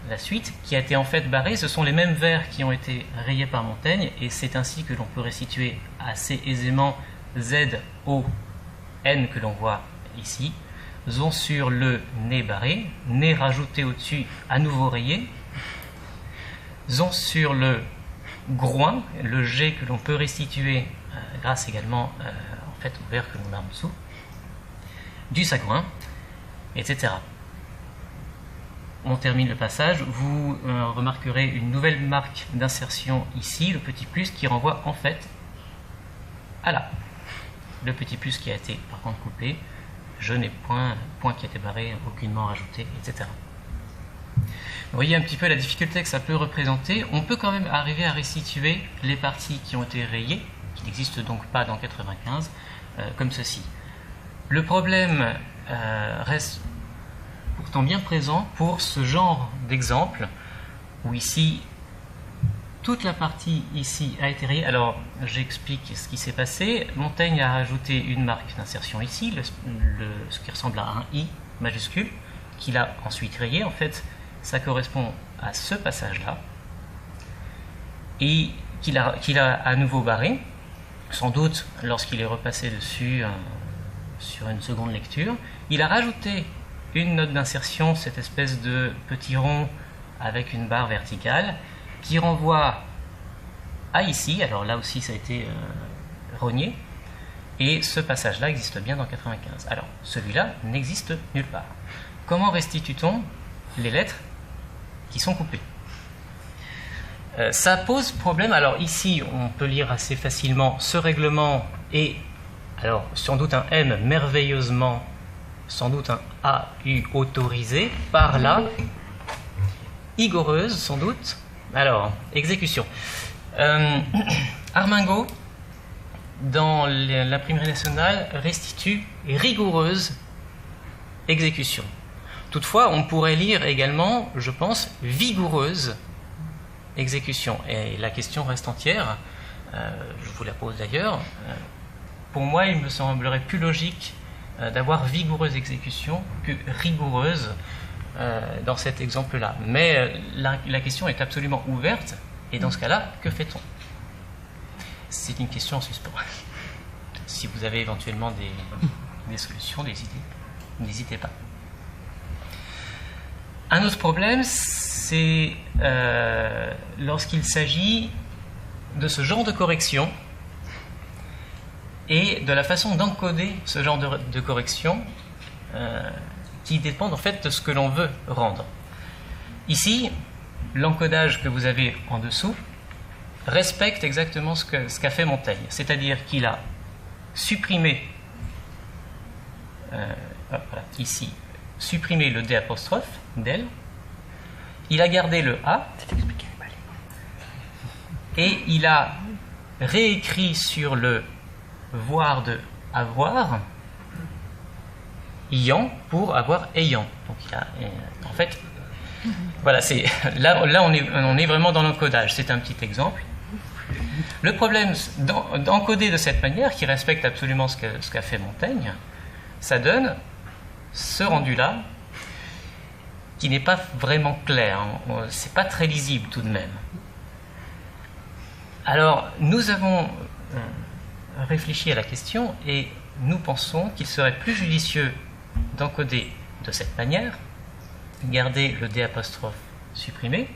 la suite, qui a été en fait barrée. Ce sont les mêmes vers qui ont été rayés par Montaigne, et c'est ainsi que l'on peut restituer assez aisément Z, O, N que l'on voit ici. Zon sur le nez barré, nez rajouté au-dessus, à nouveau rayé. Zon sur le groin, le G que l'on peut restituer grâce également en fait, au vers que l'on a en dessous. Du Sagouin, etc. On termine le passage. Vous remarquerez une nouvelle marque d'insertion ici, le petit plus, qui renvoie en fait à là. Le petit plus qui a été par contre coupé, je n'ai point qui a été barré, aucunement rajouté, etc. Vous voyez un petit peu la difficulté que ça peut représenter. On peut quand même arriver à restituer les parties qui ont été rayées, qui n'existent donc pas dans 95, comme ceci. Le problème reste pourtant bien présent pour ce genre d'exemple, où ici, toute la partie ici a été rayée. Alors, j'explique ce qui s'est passé. Montaigne a rajouté une marque d'insertion ici, ce qui ressemble à un I majuscule, qu'il a ensuite rayé. En fait, ça correspond à ce passage-là, et qu'il a à nouveau barré, sans doute lorsqu'il est repassé dessus sur une seconde lecture. Il a rajouté une note d'insertion, cette espèce de petit rond avec une barre verticale, qui renvoie à ici. Alors là aussi ça a été rogné, et ce passage-là existe bien dans 95. Alors celui-là n'existe nulle part. Comment restitue-t-on les lettres qui sont coupées? Ça pose problème. Alors ici on peut lire assez facilement ce règlement, et alors sans doute un M merveilleusement, sans doute un AU autorisé, par là, rigoureuse sans doute. Alors, exécution. Armingaud, dans l'Imprimerie nationale, restitue rigoureuse exécution. Toutefois, on pourrait lire également, je pense, vigoureuse exécution. Et la question reste entière. Je vous la pose d'ailleurs. Pour moi, il me semblerait plus logique d'avoir vigoureuse exécution que rigoureuse dans cet exemple-là. Mais la question est absolument ouverte, et dans ce cas-là, que fait-on? C'est une question en suspens. Si vous avez éventuellement des solutions, des idées, n'hésitez pas. Un autre problème, c'est lorsqu'il s'agit de ce genre de correction et de la façon d'encoder ce genre de correction qui dépendent en fait de ce que l'on veut rendre. Ici, l'encodage que vous avez en dessous respecte exactement ce qu'a fait Montaigne, c'est-à-dire qu'il a supprimé ici, supprimé le D apostrophe, d'elle, il a gardé le A, et il a réécrit sur le voir de avoir, ayant pour avoir ayant. Donc il a, en fait, voilà, c'est là on est vraiment dans l'encodage. C'est un petit exemple. Le problème d'encoder de cette manière, qui respecte absolument ce qu'a fait Montaigne, ça donne ce rendu-là, qui n'est pas vraiment clair. C'est pas très lisible tout de même. Alors, nous avons réfléchi à la question et nous pensons qu'il serait plus judicieux d'encoder de cette manière, garder le D' supprimé,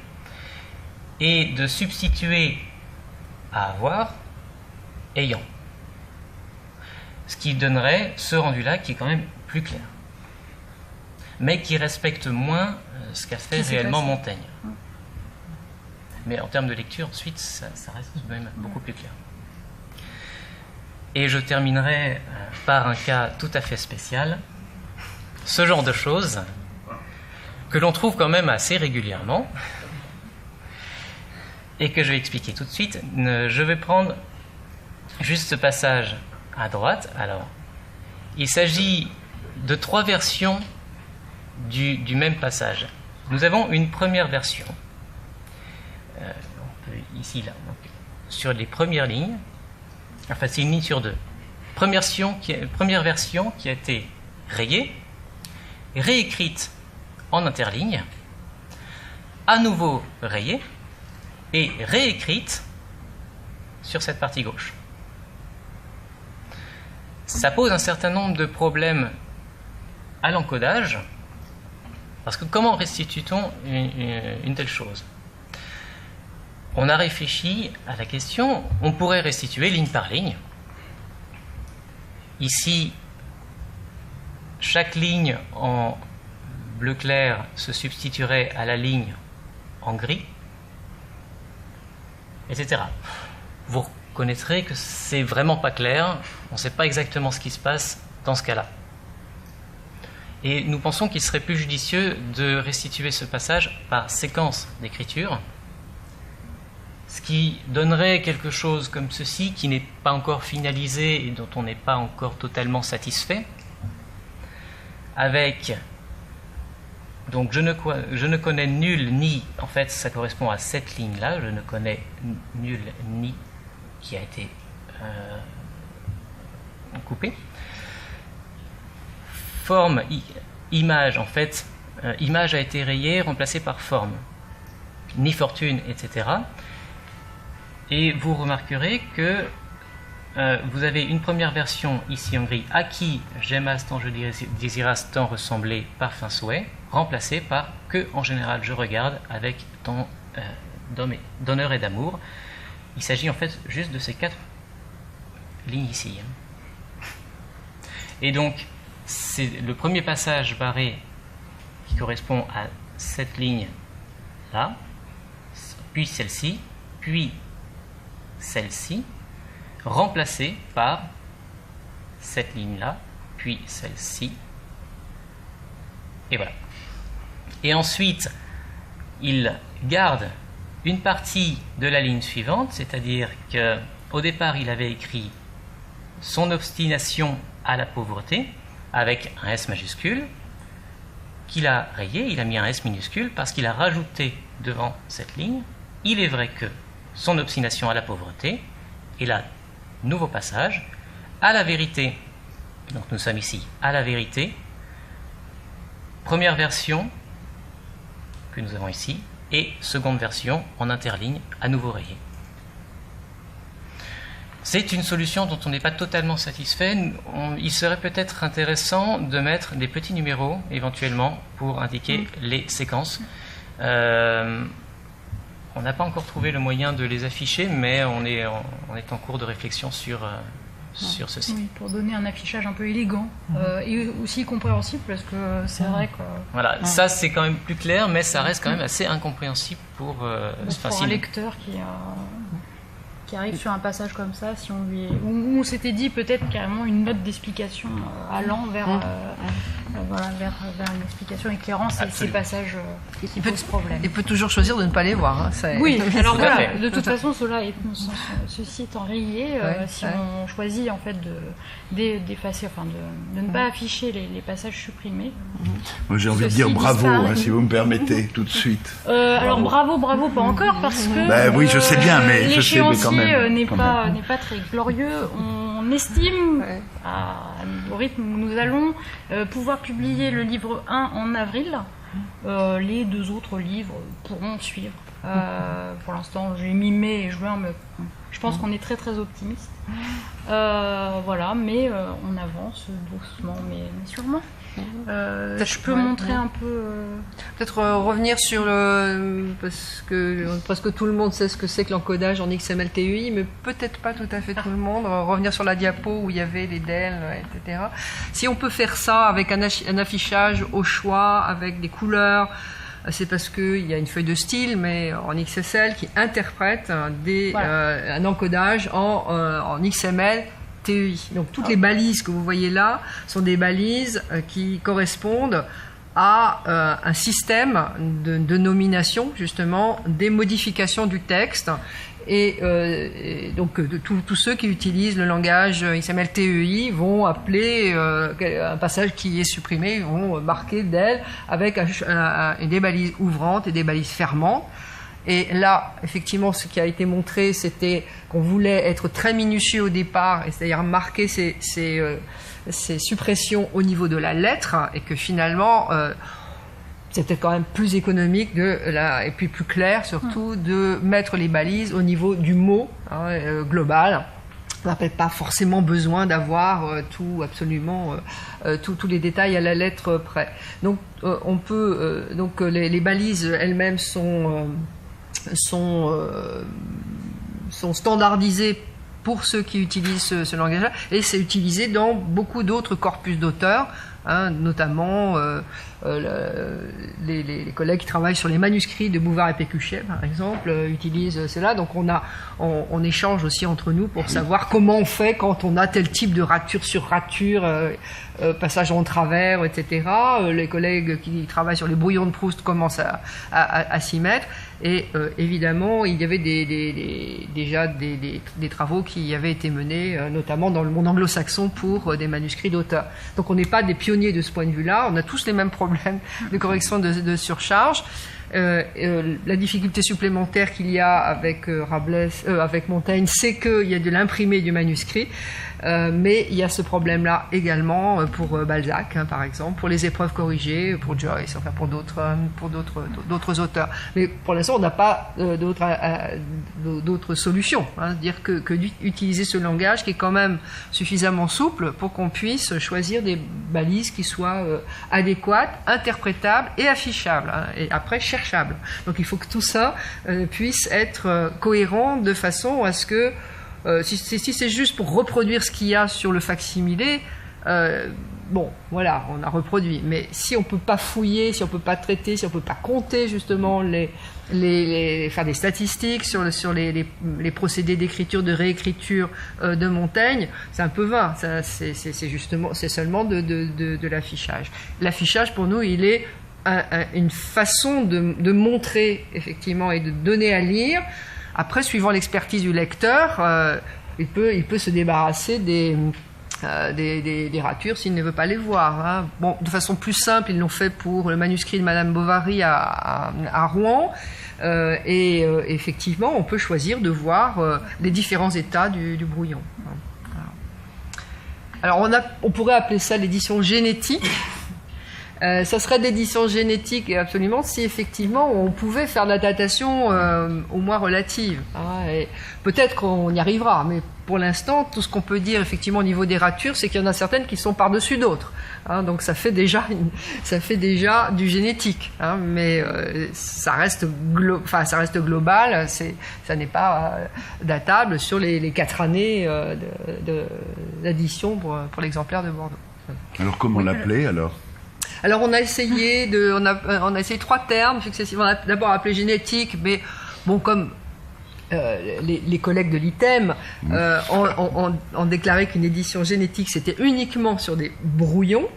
et de substituer à avoir ayant. Ce qui donnerait ce rendu-là qui est quand même plus clair, mais qui respecte moins ce qu'a fait réellement Montaigne. Mais en termes de lecture, ensuite, ça reste tout de même beaucoup plus clair. Et je terminerai par un cas tout à fait spécial. Ce genre de choses que l'on trouve quand même assez régulièrement et que je vais expliquer tout de suite. Je vais prendre juste ce passage à droite. Alors, il s'agit de 3 versions du même passage. Nous avons une première version. On peut, ici, là, donc, sur les premières lignes. Enfin, c'est une ligne sur 2. Première version qui a été rayée, réécrite en interligne, à nouveau rayée et réécrite sur cette partie gauche. Ça pose un certain nombre de problèmes à l'encodage, parce que comment restitue-t-on une telle chose? On a réfléchi à la question, on pourrait restituer ligne par ligne. Ici, chaque ligne en bleu clair se substituerait à la ligne en gris, etc. Vous reconnaîtrez que c'est vraiment pas clair, on ne sait pas exactement ce qui se passe dans ce cas-là. Et nous pensons qu'il serait plus judicieux de restituer ce passage par séquence d'écriture, ce qui donnerait quelque chose comme ceci, qui n'est pas encore finalisé et dont on n'est pas encore totalement satisfait, avec, donc je ne connais nul ni, en fait ça correspond à cette ligne-là, je ne connais nul ni qui a été coupé. Forme, image, en fait, image a été rayée, remplacée par forme, ni fortune, etc. Et vous remarquerez que vous avez une première version ici en gris, à qui j'aimasse tant je désiras tant ressembler par fin souhait, remplacée par que en général je regarde avec tant d'honneur et d'amour. Il s'agit en fait juste de ces 4 lignes ici. Et donc, c'est le premier passage barré qui correspond à cette ligne-là, puis celle-ci, puis celle-ci, remplacée par cette ligne-là, puis celle-ci, et voilà. Et ensuite, il garde une partie de la ligne suivante, c'est-à-dire qu'au départ, il avait écrit son obstination à la pauvreté, avec un S majuscule, qu'il a rayé, il a mis un S minuscule, parce qu'il a rajouté devant cette ligne, il est vrai que son obstination à la pauvreté, et là, nouveau passage, à la vérité, donc nous sommes ici, à la vérité, première version que nous avons ici, et seconde version en interligne, à nouveau rayée. C'est une solution dont on n'est pas totalement satisfait. Il serait peut-être intéressant de mettre des petits numéros, éventuellement, pour indiquer les séquences. On n'a pas encore trouvé le moyen de les afficher, mais on est en cours de réflexion sur ceci. Oui, pour donner un affichage un peu élégant et aussi compréhensible, parce que c'est vrai que... Voilà, ça c'est quand même plus clair, mais ça reste quand même assez incompréhensible pour un lecteur qui arrive sur un passage comme ça, si on lui où on s'était dit peut-être carrément une note d'explication allant vers une explication éclairant ces passages qui posent problème. Il peut toujours choisir de ne pas les voir. Oui, alors voilà, de toute façon, ceci étant rayé, si on choisit en fait d'effacer, enfin de ne pas afficher les passages supprimés. Moi j'ai envie de dire bravo, si vous me permettez, tout de suite. Alors bravo, pas encore, parce que oui, je sais bien, mais je sais, mais quand même. N'est pas très glorieux. On estime, au rythme où nous allons, pouvoir publier le livre 1 en avril. Les 2 autres livres pourront suivre. Pour l'instant, j'ai mis mai et juin, mais je pense qu'on est très très optimiste. Voilà, mais on avance doucement, mais sûrement. Je peux montrer un peu. Peut-être revenir sur parce que presque tout le monde sait ce que c'est que l'encodage en XML TEI, mais peut-être pas tout à fait tout le monde. Revenir sur la diapo où il y avait les DEL, etc. Si on peut faire ça avec un affichage au choix, avec des couleurs, c'est parce qu'il y a une feuille de style, mais en XSL, qui interprète un encodage en XML TEI. Donc toutes les balises que vous voyez là sont des balises qui correspondent à un système de nomination, justement, des modifications du texte. Et donc tous ceux qui utilisent le langage XML TEI vont appeler un passage qui est supprimé, ils vont marquer DEL avec des balises ouvrantes et des balises fermantes. Et là, effectivement, ce qui a été montré, c'était qu'on voulait être très minutieux au départ, c'est-à-dire marquer ces suppressions au niveau de la lettre, et que finalement, c'est peut-être quand même plus économique et puis plus clair surtout, de mettre les balises au niveau du mot global. On n'a pas forcément besoin d'avoir absolument tous les détails à la lettre près. Donc, on peut donc les balises elles-mêmes sont standardisées pour ceux qui utilisent ce langage-là, et c'est utilisé dans beaucoup d'autres corpus d'auteurs, notamment les collègues qui travaillent sur les manuscrits de Bouvard et Pécuchet, par exemple, utilisent cela. Donc on échange aussi entre nous pour savoir comment on fait quand on a tel type de rature sur rature, passage en travers, etc. Les collègues qui travaillent sur les brouillons de Proust commencent à s'y mettre. Et évidemment, il y avait déjà des travaux qui avaient été menés, notamment dans le monde anglo-saxon, pour des manuscrits d'auteurs. Donc on n'est pas des pionniers de ce point de vue-là, on a tous les mêmes problèmes de correction de surcharge. La difficulté supplémentaire qu'il y a avec avec Montaigne, c'est qu'il y a de l'imprimé du manuscrit, mais il y a ce problème-là également pour Balzac, par exemple, pour les épreuves corrigées, pour Joyce, enfin pour d'autres auteurs. Mais pour l'instant, on n'a pas d'autres solutions. Dire que d'utiliser ce langage qui est quand même suffisamment souple pour qu'on puisse choisir des balises qui soient adéquates, interprétables et affichables, et après cherchables. Donc il faut que tout ça puisse être cohérent de façon à ce que si c'est juste pour reproduire ce qu'il y a sur le facsimilé, bon, voilà, on a reproduit. Mais si on peut pas fouiller, si on peut pas traiter, si on peut pas compter justement faire des statistiques sur les procédés d'écriture, de réécriture de Montaigne, c'est un peu vain. C'est seulement de l'affichage. L'affichage pour nous, il est une façon de montrer effectivement et de donner à lire. Après, suivant l'expertise du lecteur, il peut se débarrasser des ratures s'il ne veut pas les voir. Bon, de façon plus simple, ils l'ont fait pour le manuscrit de Madame Bovary à Rouen. Et effectivement, on peut choisir de voir les différents états du brouillon. Alors, on pourrait appeler ça l'édition génétique. Ça serait d'édition génétique, absolument, si effectivement on pouvait faire de la datation au moins relative. Et peut-être qu'on y arrivera, mais pour l'instant, tout ce qu'on peut dire effectivement au niveau des ratures, c'est qu'il y en a certaines qui sont par-dessus d'autres. Donc ça fait déjà du génétique, mais ça reste global, ça n'est pas datable sur les 4 années d'addition pour l'exemplaire de Bordeaux. Alors comment l'appeler alors ? Alors on a essayé 3 termes successivement. On a d'abord appelé génétique, mais bon, comme les collègues de l'ITEM ont déclaré qu'une édition génétique c'était uniquement sur des brouillons,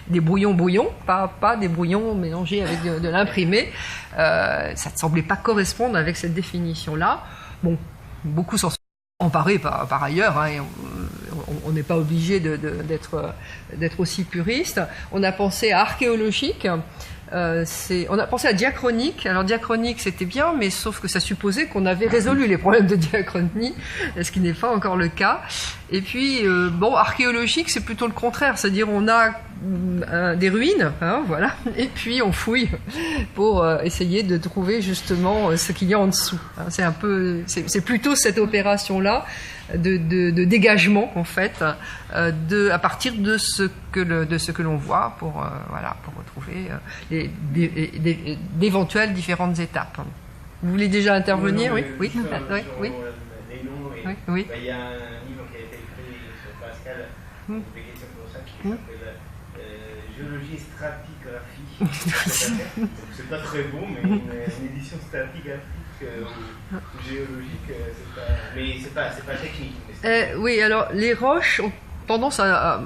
des brouillons, pas des brouillons mélangés avec de l'imprimé. Ça ne semblait pas correspondre avec cette définition-là. Bon, beaucoup s'en sont emparés par ailleurs, et on n'est pas obligé d'être aussi puriste. On a pensé à archéologique, on a pensé à diachronique. Alors diachronique c'était bien, mais sauf que ça supposait qu'on avait résolu les problèmes de diachronie, ce qui n'est pas encore le cas. Et puis archéologique c'est plutôt le contraire, c'est-à-dire on a des ruines, hein, voilà, et puis on fouille pour essayer de trouver justement ce qu'il y a en dessous. Hein, c'est plutôt cette opération-là de dégagement en fait, à partir de ce que l'on voit pour retrouver d'éventuelles différentes étapes. Vous voulez déjà intervenir? Oui. Les noms, oui. Il y a un livre qui a été écrit sur Pascal, des questions pour ça, qui s'appelle Géologie et stratigraphie. C'est pas très bon, mais une édition stratigraphique ou géologique, c'est pas technique. Oui, alors les roches ont tendance à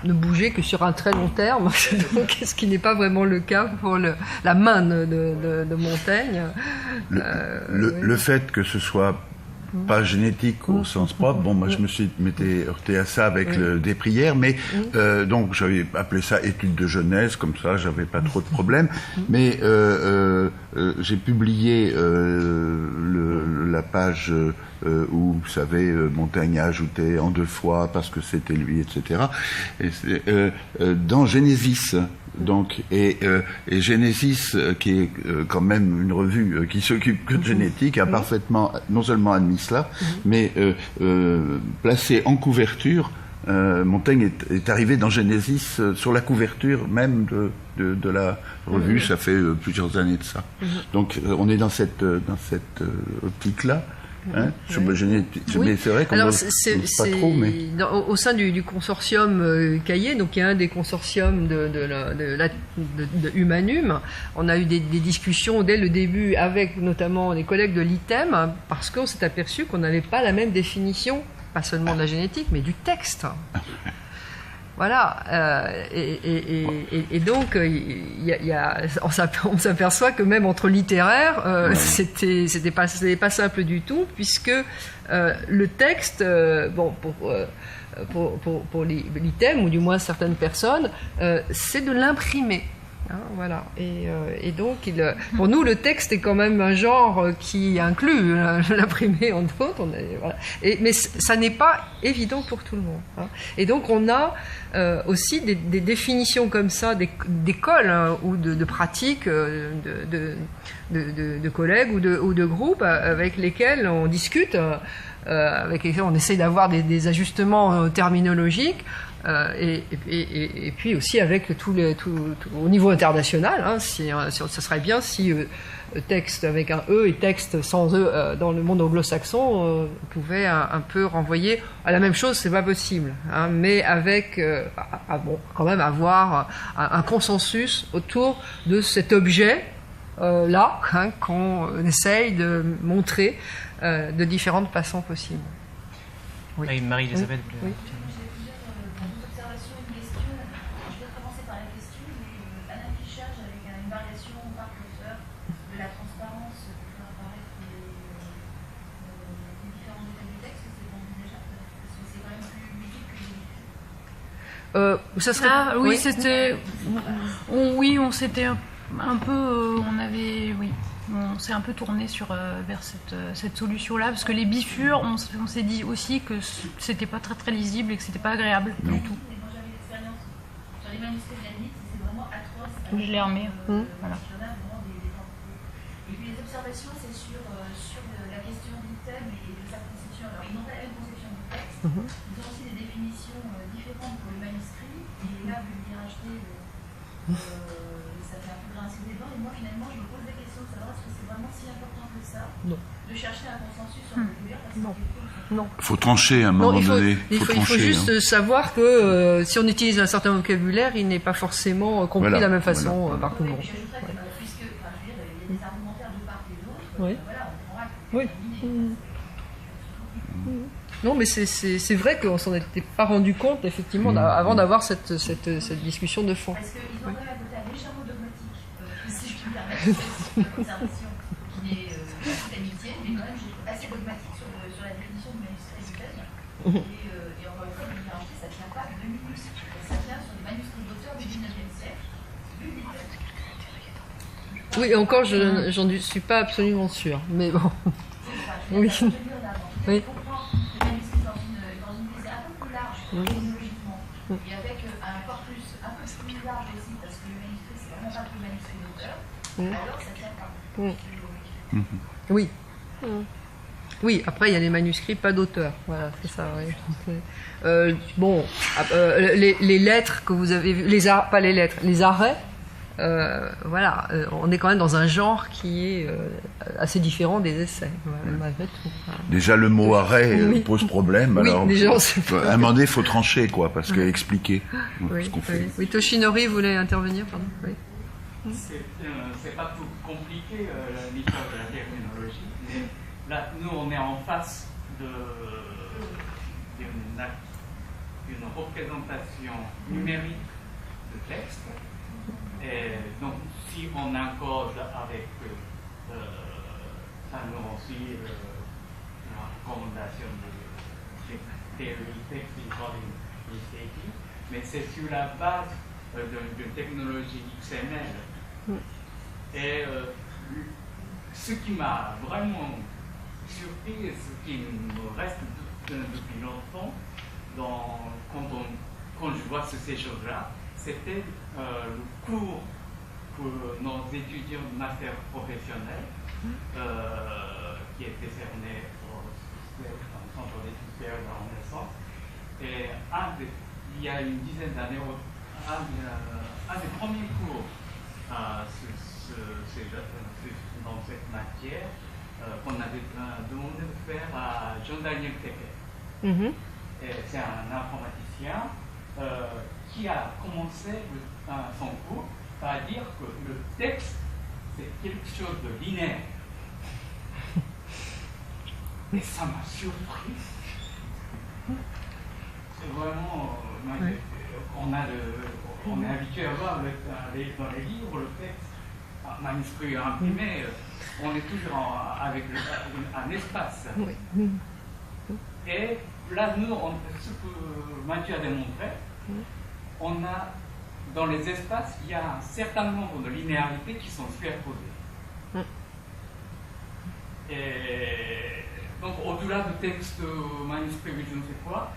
ne bouger que sur un très long terme, donc ce qui n'est pas vraiment le cas pour la main de Montaigne. Le fait que ce soit pas génétique au sens propre, bon, moi je m'étais heurté à ça avec des prières, mais donc j'avais appelé ça étude de Genèse, comme ça j'avais pas trop de problèmes, mais j'ai publié la page où, vous savez, Montaigne a ajouté en 2 fois parce que c'était lui, etc. Et dans Genesis, donc, et Genesis, qui est quand même une revue qui s'occupe que de génétique, a parfaitement, non seulement admis cela, mais placé en couverture. Montaigne est arrivé dans Genesis sur la couverture même de la revue. Ça fait plusieurs années de ça. Donc, on est dans cette optique-là. Hein, mais c'est vrai qu'on ne pas trop, mais au sein du consortium Cahiers, donc il y a un des consortiums de Humanum, on a eu des discussions dès le début avec notamment les collègues de l'ITEM, parce qu'on s'est aperçu qu'on n'avait pas la même définition, pas seulement de la génétique, mais du texte. Voilà, et donc on s'aperçoit que même entre littéraires, c'était pas simple du tout, puisque le texte, pour l'ITEM ou du moins certaines personnes, c'est de l'imprimer. Hein, voilà. Et donc, pour nous, le texte est quand même un genre qui inclut l'imprimé en d'autres. Voilà. Mais ça n'est pas évident pour tout le monde. Hein. Et donc, on a aussi des définitions comme ça d'écoles ou de pratiques de collègues ou de groupes avec lesquels on discute, avec lesquels on essaie d'avoir des ajustements terminologiques. Et puis aussi avec au niveau international, hein, ça serait bien si texte avec un E et texte sans E dans le monde anglo-saxon pouvait un peu renvoyer à la même chose. C'est pas possible, hein, mais avec quand même avoir un consensus autour de cet objet là, hein, qu'on essaye de montrer de différentes façons possibles. Oui. Marie-Elisabeth. Oui. Ça serait... oui, c'était... on s'était un peu... on s'est un peu tourné vers cette solution-là, parce que les bifures, on s'est dit aussi que c'était pas très très lisible et que c'était pas agréable du tout. Moi j'avais l'expérience sur les manuscrits de c'est vraiment atroce. Je l'ai remis. Voilà. Et puis les observations, c'est sur la question du thème et de sa conception. Alors ils n'ont pas la même conception du texte, ils ont aussi des définitions différentes pour le manuscrit, et là, vous le racheter, ça fait un peu grincer des dents, et moi finalement je me pose des questions de savoir est-ce que c'est vraiment si important que ça de chercher un consensus sur le vocabulaire, parce que non. Il faut trancher à un moment donné. Il faut juste savoir que si on utilise un certain vocabulaire, il n'est pas forcément compris de la même façon par tout le monde. J'ajouterais que, puisque il y a des argumentaires de part et d'autre, Oui. Voilà, on prendra Oui. Non, mais c'est vrai qu'on s'en était pas rendu compte, effectivement, avant d'avoir cette discussion de fond. Parce qu'ils ont quand même un côté légèrement dogmatique, si je puis me permettre, cette conservation qui est assez d'amitié, mais quand même assez dogmatique sur la définition du manuscrit du thème. Et encore une fois, le hiérarchie, ça ne tient pas de minutes. Ça tient sur les manuscrits d'auteurs du 19e siècle, du littéraire. Oui, encore, j'en suis pas absolument sûre, mais bon. Oui. Oui. Le manuscrit dans une visée un peu plus large, chronologiquement, et avec un corpus un peu plus large aussi, parce que le manuscrit, c'est vraiment pas que le manuscrit d'auteur, alors ça tient pas. Oui. Oui, après il y a les manuscrits, pas d'auteur. Voilà, c'est ça. Oui. Bon, les lettres que vous avez vues, pas les lettres, les arrêts. Voilà, on est quand même dans un genre qui est assez différent des essais, malgré tout. Déjà, le mot arrêt pose problème. Oui, alors, déjà, à un moment donné, il faut trancher, quoi, parce que expliquer ce qu'on fait. Oui, Toshinori voulait intervenir, pardon. Oui. C'est pas tout compliqué, l'histoire de la terminologie, mais là, nous, on est en face d'une représentation numérique de texte. Et donc, si on encode avec ça nous aussi la recommandation de théorie texte linguistique, mais c'est sur la base d'une technologie XML. Et ce qui m'a vraiment surpris et ce qui me reste depuis longtemps quand je vois ces choses-là, c'était le cours que nos étudiants de master professionnel qui est décerné au centre d'études de la Renaissance. Et il y a une dizaine d'années, un des premiers cours dans cette matière qu'on avait demandé de faire à Jean-Daniel Tepe. C'est un informaticien qui a commencé son cours par dire que le texte, c'est quelque chose de linéaire. Et ça m'a surpris. C'est vraiment... on est habitué à voir dans les livres le texte, un manuscrit imprimé, on est toujours avec un espace. Et là, nous, ce que Mathieu a démontré, on a, dans les espaces, il y a un certain nombre de linéarités qui sont superposées. Et donc, au-delà du texte manuscrit, je ne sais quoi,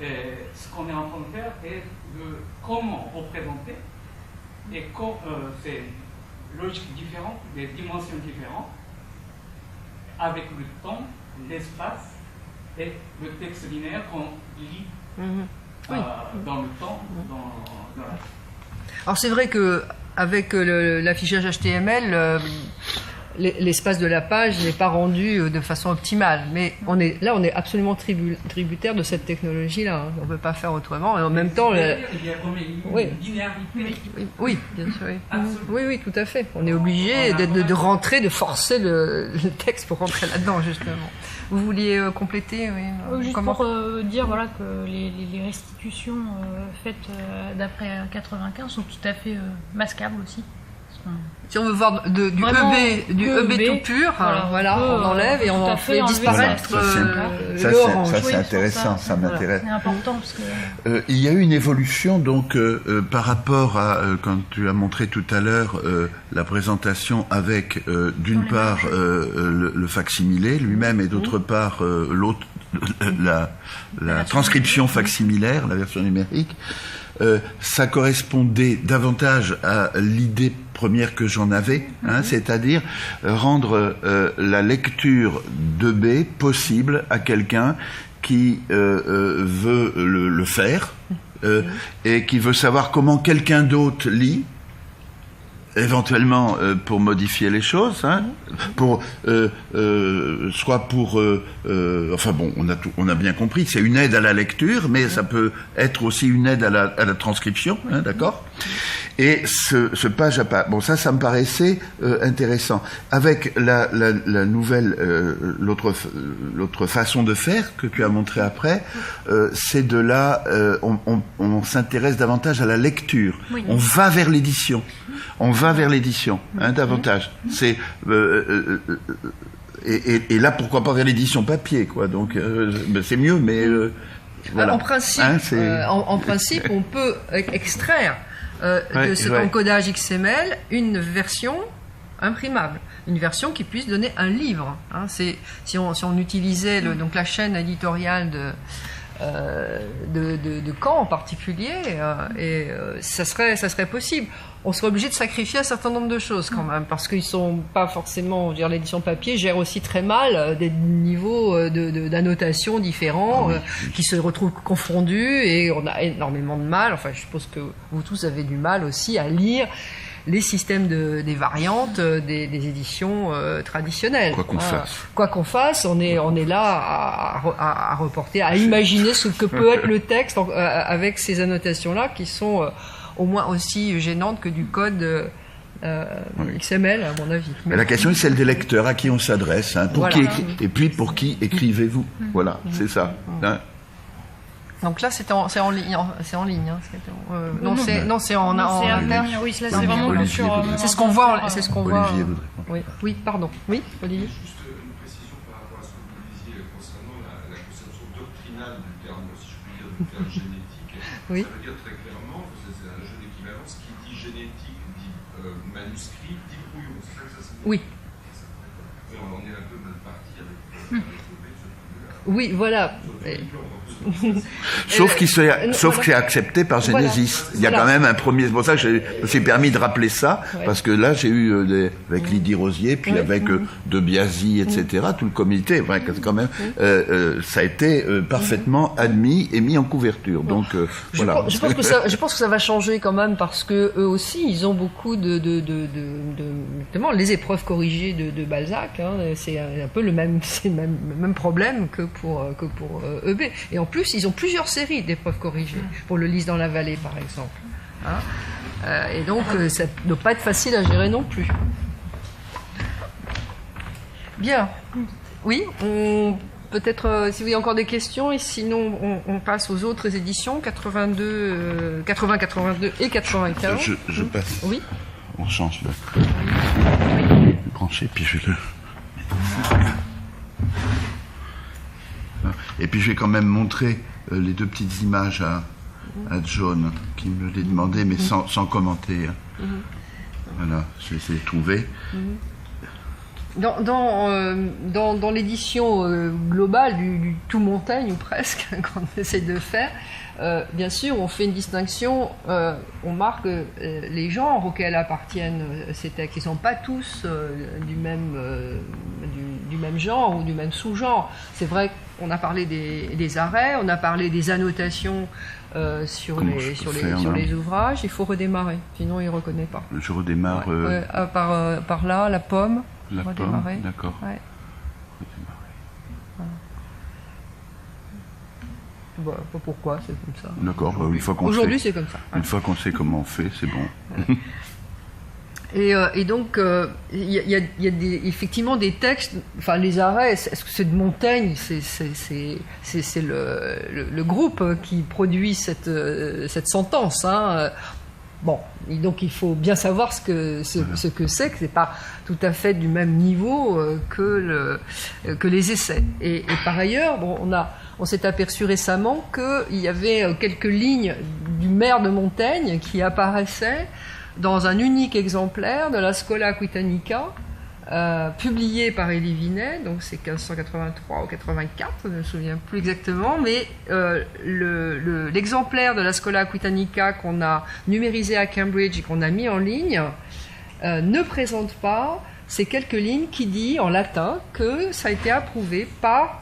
ce qu'on est en train de faire est de comment représenter, et c'est logique différente, des dimensions différentes, avec le temps, l'espace et le texte linéaire qu'on lit dans le temps, dans la... Alors c'est vrai que avec l'affichage HTML, l'espace de la page n'est pas rendu de façon optimale, mais on est absolument tributaire de cette technologie-là. On ne peut pas faire autrement. Et en même temps, il y a une linéarité. Oui, bien sûr. Oui, tout à fait. On est obligé de rentrer, de forcer le texte pour rentrer là-dedans, justement. Vous vouliez compléter, juste pour dire voilà, que les restitutions faites d'après 95 sont tout à fait masquables aussi. Si on veut voir du EB tout pur, voilà, on enlève et on en fait disparaître l'orange. Ça, c'est intéressant, ça m'intéresse. C'est important parce que... il y a eu une évolution donc par rapport à quand tu as montré tout à l'heure la présentation avec d'une part le facsimilé lui-même et d'autre part l'autre la transcription facsimilaire, la version numérique. Ça correspondait davantage à l'idée première que j'en avais, c'est-à-dire rendre la lecture de B possible à quelqu'un qui veut le faire et qui veut savoir comment quelqu'un d'autre lit, éventuellement pour modifier les choses, soit pour enfin bon, on a bien compris, c'est une aide à la lecture, mais ça peut être aussi une aide à la transcription, d'accord. Et ce page à page, bon, ça me paraissait intéressant. Avec la nouvelle, l'autre façon de faire que tu as montré après, c'est de là, on s'intéresse davantage à la lecture. Oui. On va vers l'édition. Davantage. C'est et là, pourquoi pas vers l'édition papier, quoi. Donc, c'est mieux, mais voilà. En principe, on peut extraire de cet encodage XML une version imprimable, une version qui puisse donner un livre. Si on utilisait donc la chaîne éditoriale de Caen en particulier, ça serait possible. On serait obligé de sacrifier un certain nombre de choses quand même, parce qu'ils sont pas forcément, l'édition papier gère aussi très mal des niveaux d'annotation différents qui se retrouvent confondus, et on a énormément de mal. Enfin, je suppose que vous tous avez du mal aussi à lire les systèmes des variantes des éditions traditionnelles. Quoi qu'on fasse, on est là à reporter, à imaginer ce que peut être le texte avec ces annotations-là qui sont au moins aussi gênantes que du code XML, à mon avis. Mais la question est celle des lecteurs, à qui on s'adresse, hein, et puis pour qui écrivez-vous. Voilà, c'est ça. Hein. Donc là, c'est en ligne. C'est en ligne. C'est en interne. Oui, là, c'est vraiment sur. C'est ce qu'on voit. Olivier voudrait. Oui, pardon. Oui, Olivier. Juste une précision par rapport à ce que vous disiez concernant la conception doctrinale du terme, si je puis dire, du terme génétique. Oui. Ça veut dire très clairement, c'est un jeu d'équivalence, qui dit génétique, dit manuscrit, dit brouillon. C'est ça que ça signifie. Oui. On est un peu mal parti avec ce point-là. Oui, voilà. Sauf que c'est accepté par Genesis. Il y a quand même un premier. C'est pour ça que je me suis permis de rappeler ça, parce que là j'ai eu avec Lydie Rosier, puis avec De Biasi, etc. Tout le comité. Enfin, quand même, ça a été parfaitement admis et mis en couverture. Donc voilà. Je pense que ça va changer quand même, parce que eux aussi ils ont beaucoup notamment les épreuves corrigées de Balzac. Hein, c'est un peu le même problème que pour EB. Et en plus, ils ont plusieurs séries d'épreuves corrigées, pour le Lys dans la vallée, par exemple. Hein, et donc, ça ne doit pas être facile à gérer non plus. Bien. Oui, peut-être, si vous avez encore des questions, et sinon, on passe aux autres éditions, 80, 82 et 95. Je passe. Oui. On change le brancher, puis je vais le... Et puis je vais quand même montrer les deux petites images à John, qui me les demandait, mais sans commenter. Voilà, je les ai trouvées. Dans l'édition globale du Tout Montaigne, ou presque, qu'on essaie de faire, bien sûr, on fait une distinction, on marque les genres auxquels appartiennent ces textes. Ils ne sont pas tous du même genre ou du même sous-genre. C'est vrai qu'on a parlé des arrêts, on a parlé des annotations sur les ouvrages. Il faut redémarrer, sinon il ne reconnaît pas. Je redémarre. Par là, la pomme. La redémarrer. Pomme, d'accord. Ouais. Voilà. Pourquoi c'est comme ça. D'accord. Aujourd'hui, c'est comme ça. Une fois qu'on sait comment on fait, c'est bon. Et donc, il y a effectivement des textes, enfin les arrêts, est-ce que c'est de Montaigne, c'est le groupe qui produit cette sentence. Hein. Bon, et donc il faut bien savoir ce que c'est pas tout à fait du même niveau que les essais. Et par ailleurs, bon, on s'est aperçu récemment qu'il y avait quelques lignes du maire de Montaigne qui apparaissaient dans un unique exemplaire de la Schola Aquitanica, publié par Élie Vinet, donc c'est 1583 ou 84, je ne me souviens plus exactement, mais l'exemplaire de la Schola Aquitanica qu'on a numérisé à Cambridge et qu'on a mis en ligne ne présente pas ces quelques lignes qui dit en latin que ça a été approuvé par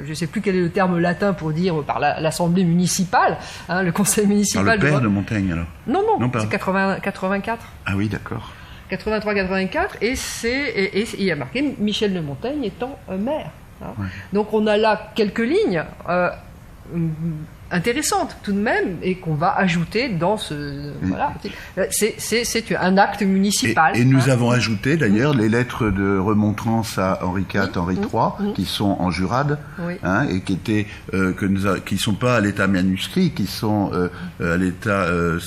je ne sais plus quel est le terme latin pour dire, par l'Assemblée municipale, hein, le conseil municipal. Par le père de Montaigne, alors? Non, c'est 84. Ah oui, d'accord. 83-84, et il y a marqué Michel de Montaigne étant maire. Hein. Ouais. Donc on a là quelques lignes intéressantes tout de même, et qu'on va ajouter dans ce... Voilà. C'est un acte municipal. Et nous avons ajouté d'ailleurs les lettres de remontrance à Henri IV, Henri III, qui sont en jurade, hein, et qui étaient qui sont pas à l'état manuscrit, qui sont à l'état un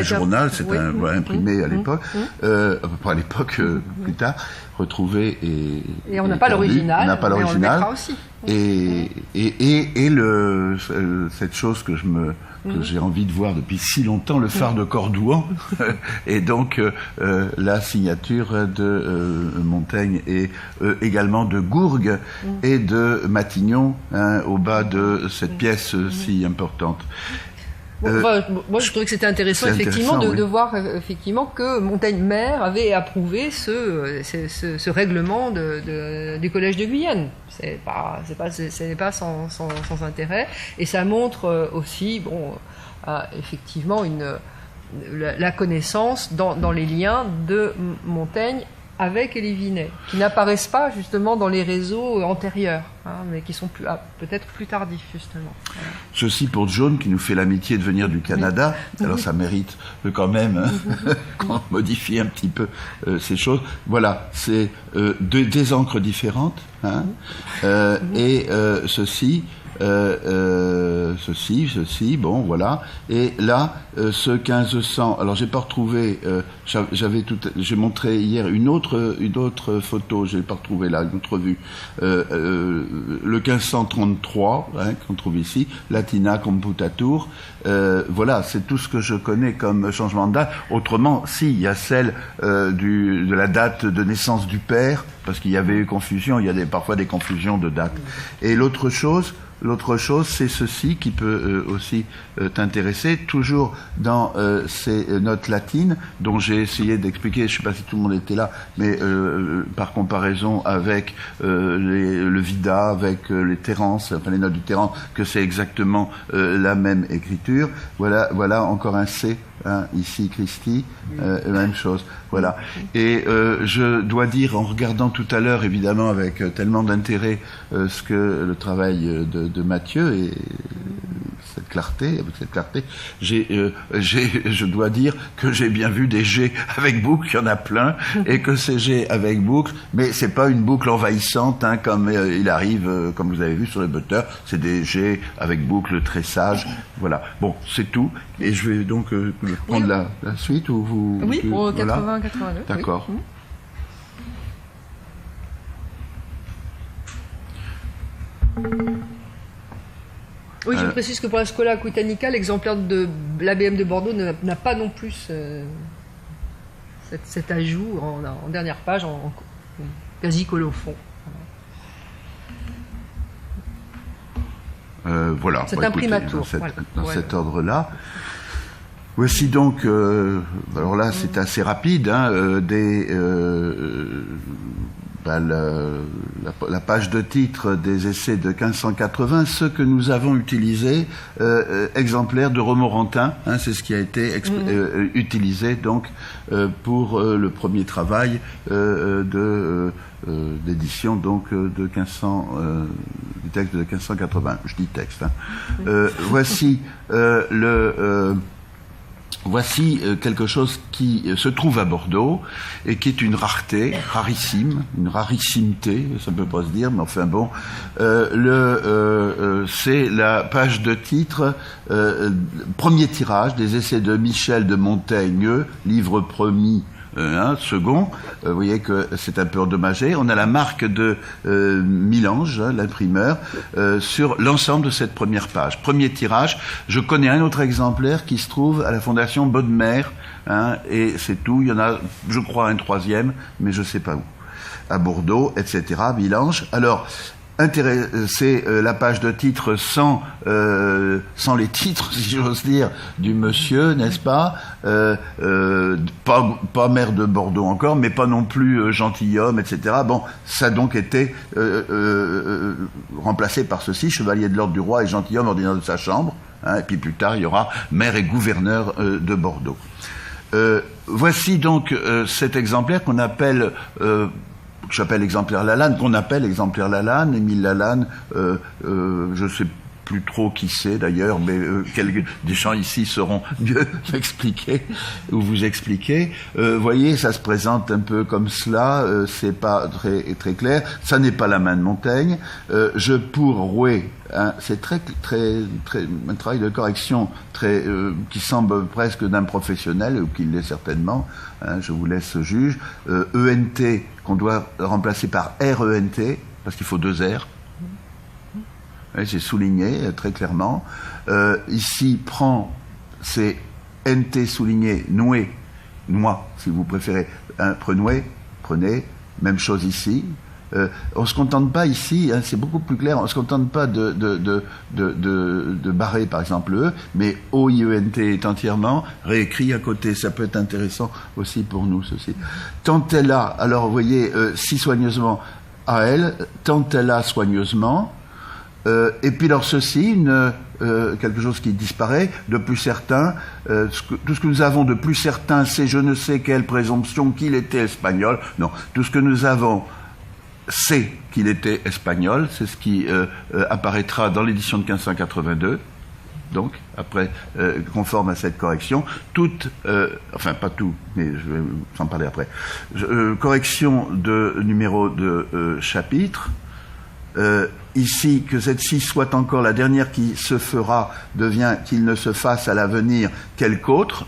journal, c'est imprimé à l'époque, pas à l'époque, plus tard, retrouvé et on n'a pas l'original. On n'a pas l'original. On le mettra aussi. et cette chose que j'ai envie de voir depuis si longtemps, le phare de Cordouan, et donc la signature de Montaigne et également de Gourgue et de Matignon, au bas de cette pièce si importante. Moi, je trouvais que c'était intéressant, effectivement, de voir effectivement que Montaigne maire avait approuvé ce règlement du Collège de Guyane. Ce n'est pas sans intérêt, et ça montre aussi, effectivement, la connaissance dans les liens de Montaigne avec Élie Vinet, qui n'apparaissent pas justement dans les réseaux antérieurs, mais qui sont peut-être plus tardifs, justement. Voilà. Ceci pour John, qui nous fait l'amitié de venir du Canada. Alors ça mérite quand même qu'on modifie un petit peu ces choses. Voilà, c'est des encres différentes, et ceci, bon, voilà. Et là, ce 1500. Alors, j'ai pas retrouvé. J'ai montré hier une autre photo. J'ai pas retrouvé là, une autre vue. Le 1533, qu'on trouve ici, Latina Computatur. Voilà, c'est tout ce que je connais comme changement de date. Autrement, si, il y a celle de la date de naissance du père, parce qu'il y avait eu confusion. Il y a parfois des confusions de date. Et l'autre chose, c'est ceci qui peut aussi t'intéresser, toujours dans ces notes latines, dont j'ai essayé d'expliquer, je ne sais pas si tout le monde était là, mais par comparaison avec le Vida, avec les Terence, enfin les notes du Terence, que c'est exactement la même écriture. Voilà encore un C. Ici, Christie, même chose. Voilà. Et je dois dire, en regardant tout à l'heure, évidemment, avec tellement d'intérêt, ce que le travail de Mathieu et avec cette clarté, je dois dire que j'ai bien vu des G avec boucle, il y en a plein, et que ces G avec boucle, mais c'est pas une boucle envahissante, comme il arrive, comme vous avez vu sur le butter, c'est des G avec boucle très sage. Voilà. Bon, c'est tout. Et je vais donc prendre la suite ou vous. Oui, pour 80-82. D'accord. Oui. Oui, je précise que pour la Schola Aquitanica, l'exemplaire de l'ABM de Bordeaux n'a pas non plus cet ajout en dernière page, en quasi colophon. Voilà. C'est un primatur. Dans cet ordre-là. Voici donc, alors là c'est assez rapide, la page de titre des essais de 1580, ceux que nous avons utilisés, exemplaires de Romorantin, c'est ce qui a été utilisé donc pour le premier travail d'édition donc de 1500 du texte de 1580. Je dis texte. Voici quelque chose qui se trouve à Bordeaux et qui est une rareté, rarissime, une rarissimité, ça ne peut pas se dire, mais enfin bon. C'est la page de titre, premier tirage des essais de Michel de Montaigne, livre premier. Second, vous voyez que c'est un peu endommagé. On a la marque de Milange, l'imprimeur, sur l'ensemble de cette première page. Premier tirage. Je connais un autre exemplaire qui se trouve à la Fondation Bodmer, et c'est tout. Il y en a, je crois, un troisième, mais je ne sais pas où. À Bordeaux, etc. Milange. Alors, c'est la page de titre sans les titres, si j'ose dire, du monsieur, n'est-ce pas, pas maire de Bordeaux encore, mais pas non plus gentilhomme, etc. Bon, ça a donc été remplacé par ceci, chevalier de l'ordre du roi et gentilhomme ordinaire de sa chambre, et puis plus tard il y aura maire et gouverneur de Bordeaux. Voici donc cet exemplaire qu'on appelle j'appelle exemplaire Lalanne, qu'on appelle exemplaire Lalanne, Émile Lalanne, je sais plus trop qui c'est d'ailleurs, mais des gens ici sauront mieux m'expliquer ou vous expliquer. Voyez, ça se présente un peu comme cela, c'est pas très clair, ça n'est pas la main de Montaigne. Je pour rouer, c'est très un travail de correction qui semble presque d'un professionnel, ou qu'il l'est certainement, je vous laisse juge. ENT qu'on doit remplacer par RENT, parce qu'il faut deux R. C'est souligné très clairement. Ici, c'est NT souligné, noué, noix, si vous préférez. Prenez, même chose ici. On ne se contente pas ici, c'est beaucoup plus clair, on ne se contente pas de barrer par exemple le E, mais OIENT est entièrement réécrit à côté. Ça peut être intéressant aussi pour nous, ceci. Tant elle a, alors vous voyez, si soigneusement à elle, tant elle a soigneusement, et puis alors ceci, quelque chose qui disparaît, de plus certain, tout ce que nous avons de plus certain, c'est je ne sais quelle présomption qu'il était espagnol. Non, tout ce que nous avons, c'est qu'il était espagnol, c'est ce qui apparaîtra dans l'édition de 1582, donc, après, conforme à cette correction, enfin pas tout, mais je vais vous en parler après, correction de numéro de chapitre, ici, que cette 6 soit encore la dernière qui se fera, devient qu'il ne se fasse à l'avenir quelque autre,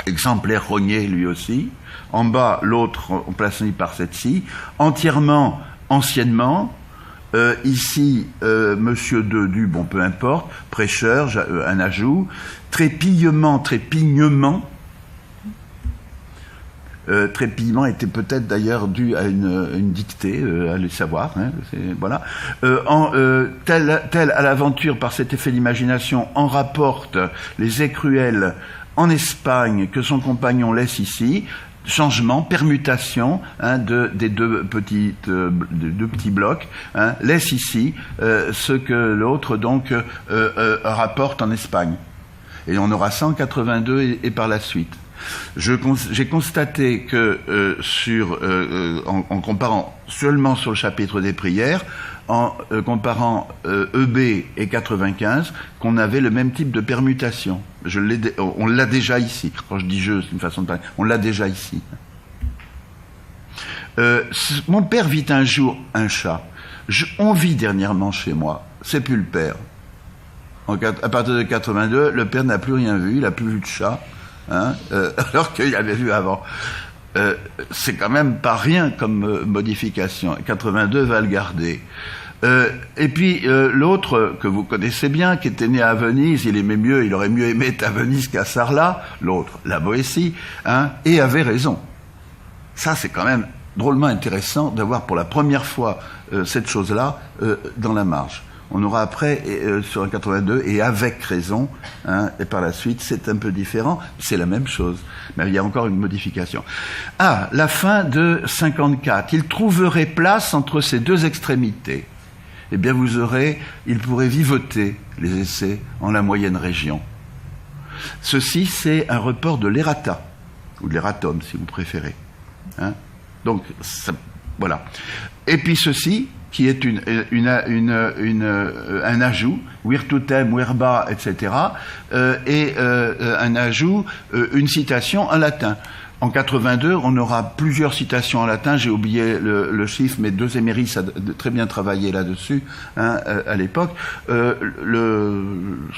exemplaire rogné lui aussi. En bas, l'autre placé par cette ci, entièrement, anciennement. Ici, Monsieur Dedu, bon, peu importe, prêcheur, un ajout. Trépillement. Trépillement était peut-être d'ailleurs dû à une dictée, allez savoir, hein, voilà. Tel à l'aventure par cet effet d'imagination en rapporte les écruels en Espagne que son compagnon laisse ici. Changement, permutation des deux petits blocs, laisse ici ce que l'autre donc rapporte en Espagne. Et on aura 182 et par la suite. J'ai constaté que en comparant seulement sur le chapitre des prières, en comparant EB et 95, qu'on avait le même type de permutation. On l'a déjà ici. Quand je dis je, c'est une façon de parler. On l'a déjà ici. Mon père vit un jour un chat. On vit dernièrement chez moi. C'est plus le père. À partir de 82, le père n'a plus rien vu. Il n'a plus vu de chat. Alors qu'il avait vu avant. C'est quand même pas rien comme modification. 82 va le garder. Et puis l'autre que vous connaissez bien, qui était né à Venise, il aurait mieux aimé être à Venise qu'à Sarlat, l'autre, la Boétie, et avait raison. Ça, c'est quand même drôlement intéressant d'avoir pour la première fois cette chose-là dans la marge. On aura après sur un 82 et avec raison, et par la suite c'est un peu différent, c'est la même chose, mais il y a encore une modification. La fin de 54, il trouverait place entre ces deux extrémités. Eh bien il pourrait vivoter les essais en la moyenne région. Ceci c'est un report de l'errata, ou de l'erratum si vous préférez. Donc voilà. Et puis ceci, qui est un ajout, virtutem, verba, etc., et un ajout, une citation en latin. En 82, on aura plusieurs citations en latin, j'ai oublié le chiffre, mais deux émérites a très bien travaillé là-dessus à l'époque.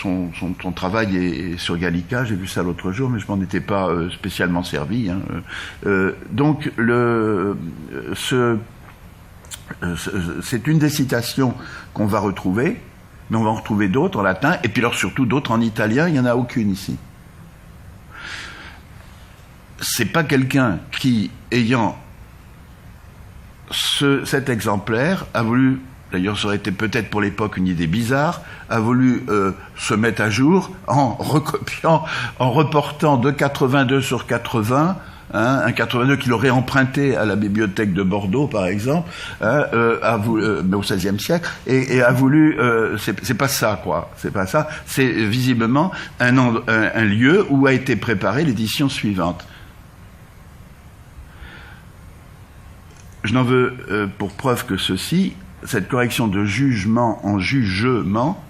Son travail est sur Gallica, j'ai vu ça l'autre jour, mais je m'en étais pas spécialement servi. Donc, c'est une des citations qu'on va retrouver, mais on va en retrouver d'autres en latin, et puis alors surtout d'autres en italien, il n'y en a aucune ici. C'est pas quelqu'un qui, ayant cet exemplaire, a voulu, d'ailleurs ça aurait été peut-être pour l'époque une idée bizarre, a voulu se mettre à jour en recopiant, en reportant de 82 sur 80, un 82 qu'il aurait emprunté à la bibliothèque de Bordeaux, par exemple, mais au XVIe siècle, et a voulu, c'est pas ça, quoi, c'est pas ça, c'est visiblement un lieu où a été préparée l'édition suivante. Je n'en veux pour preuve que ceci, cette correction de jugement en jugement,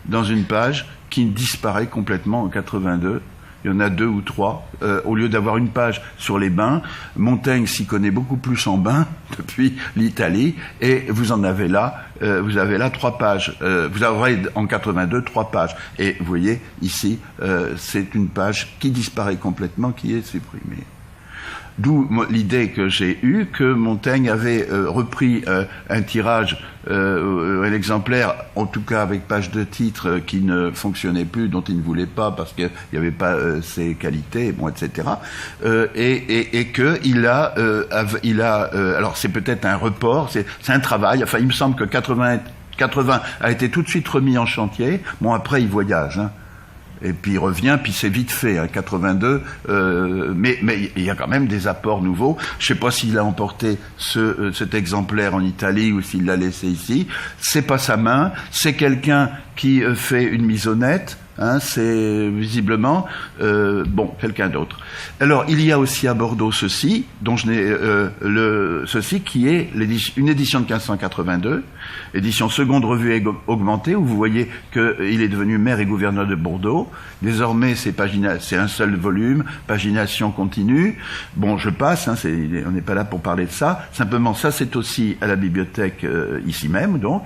dans une page qui disparaît complètement en 82. Il y en a 2 ou 3. Au lieu d'avoir une page sur les bains, Montaigne s'y connaît beaucoup plus en bains depuis l'Italie, et vous en avez là, vous avez là 3 pages. Vous aurez en 82 3 pages. Et vous voyez ici, c'est une page qui disparaît complètement, qui est supprimée. D'où l'idée que j'ai eue que Montaigne avait repris un tirage, un exemplaire, en tout cas avec page de titre, qui ne fonctionnait plus, dont il ne voulait pas parce qu'il n'y avait pas ses qualités, bon, etc. Et que il a alors c'est peut-être un report, c'est un travail. Enfin, il me semble que 80 a été tout de suite remis en chantier. Bon, après il voyage, hein. Et puis il revient, puis c'est vite fait, hein, 82. Mais il y a quand même des apports nouveaux. Je sais pas s'il a emporté cet exemplaire en Italie ou s'il l'a laissé ici. C'est pas sa main. C'est quelqu'un qui fait une mise au net. Hein, c'est visiblement quelqu'un d'autre. Alors il y a aussi à Bordeaux ceci, dont je n'ai ceci qui est une édition de 1582, édition seconde revue augmentée, où vous voyez qu'il est devenu maire et gouverneur de Bordeaux. Désormais c'est un seul volume, pagination continue. Bon, je passe, hein, on n'est pas là pour parler de ça. Simplement, ça c'est aussi à la bibliothèque ici même, donc,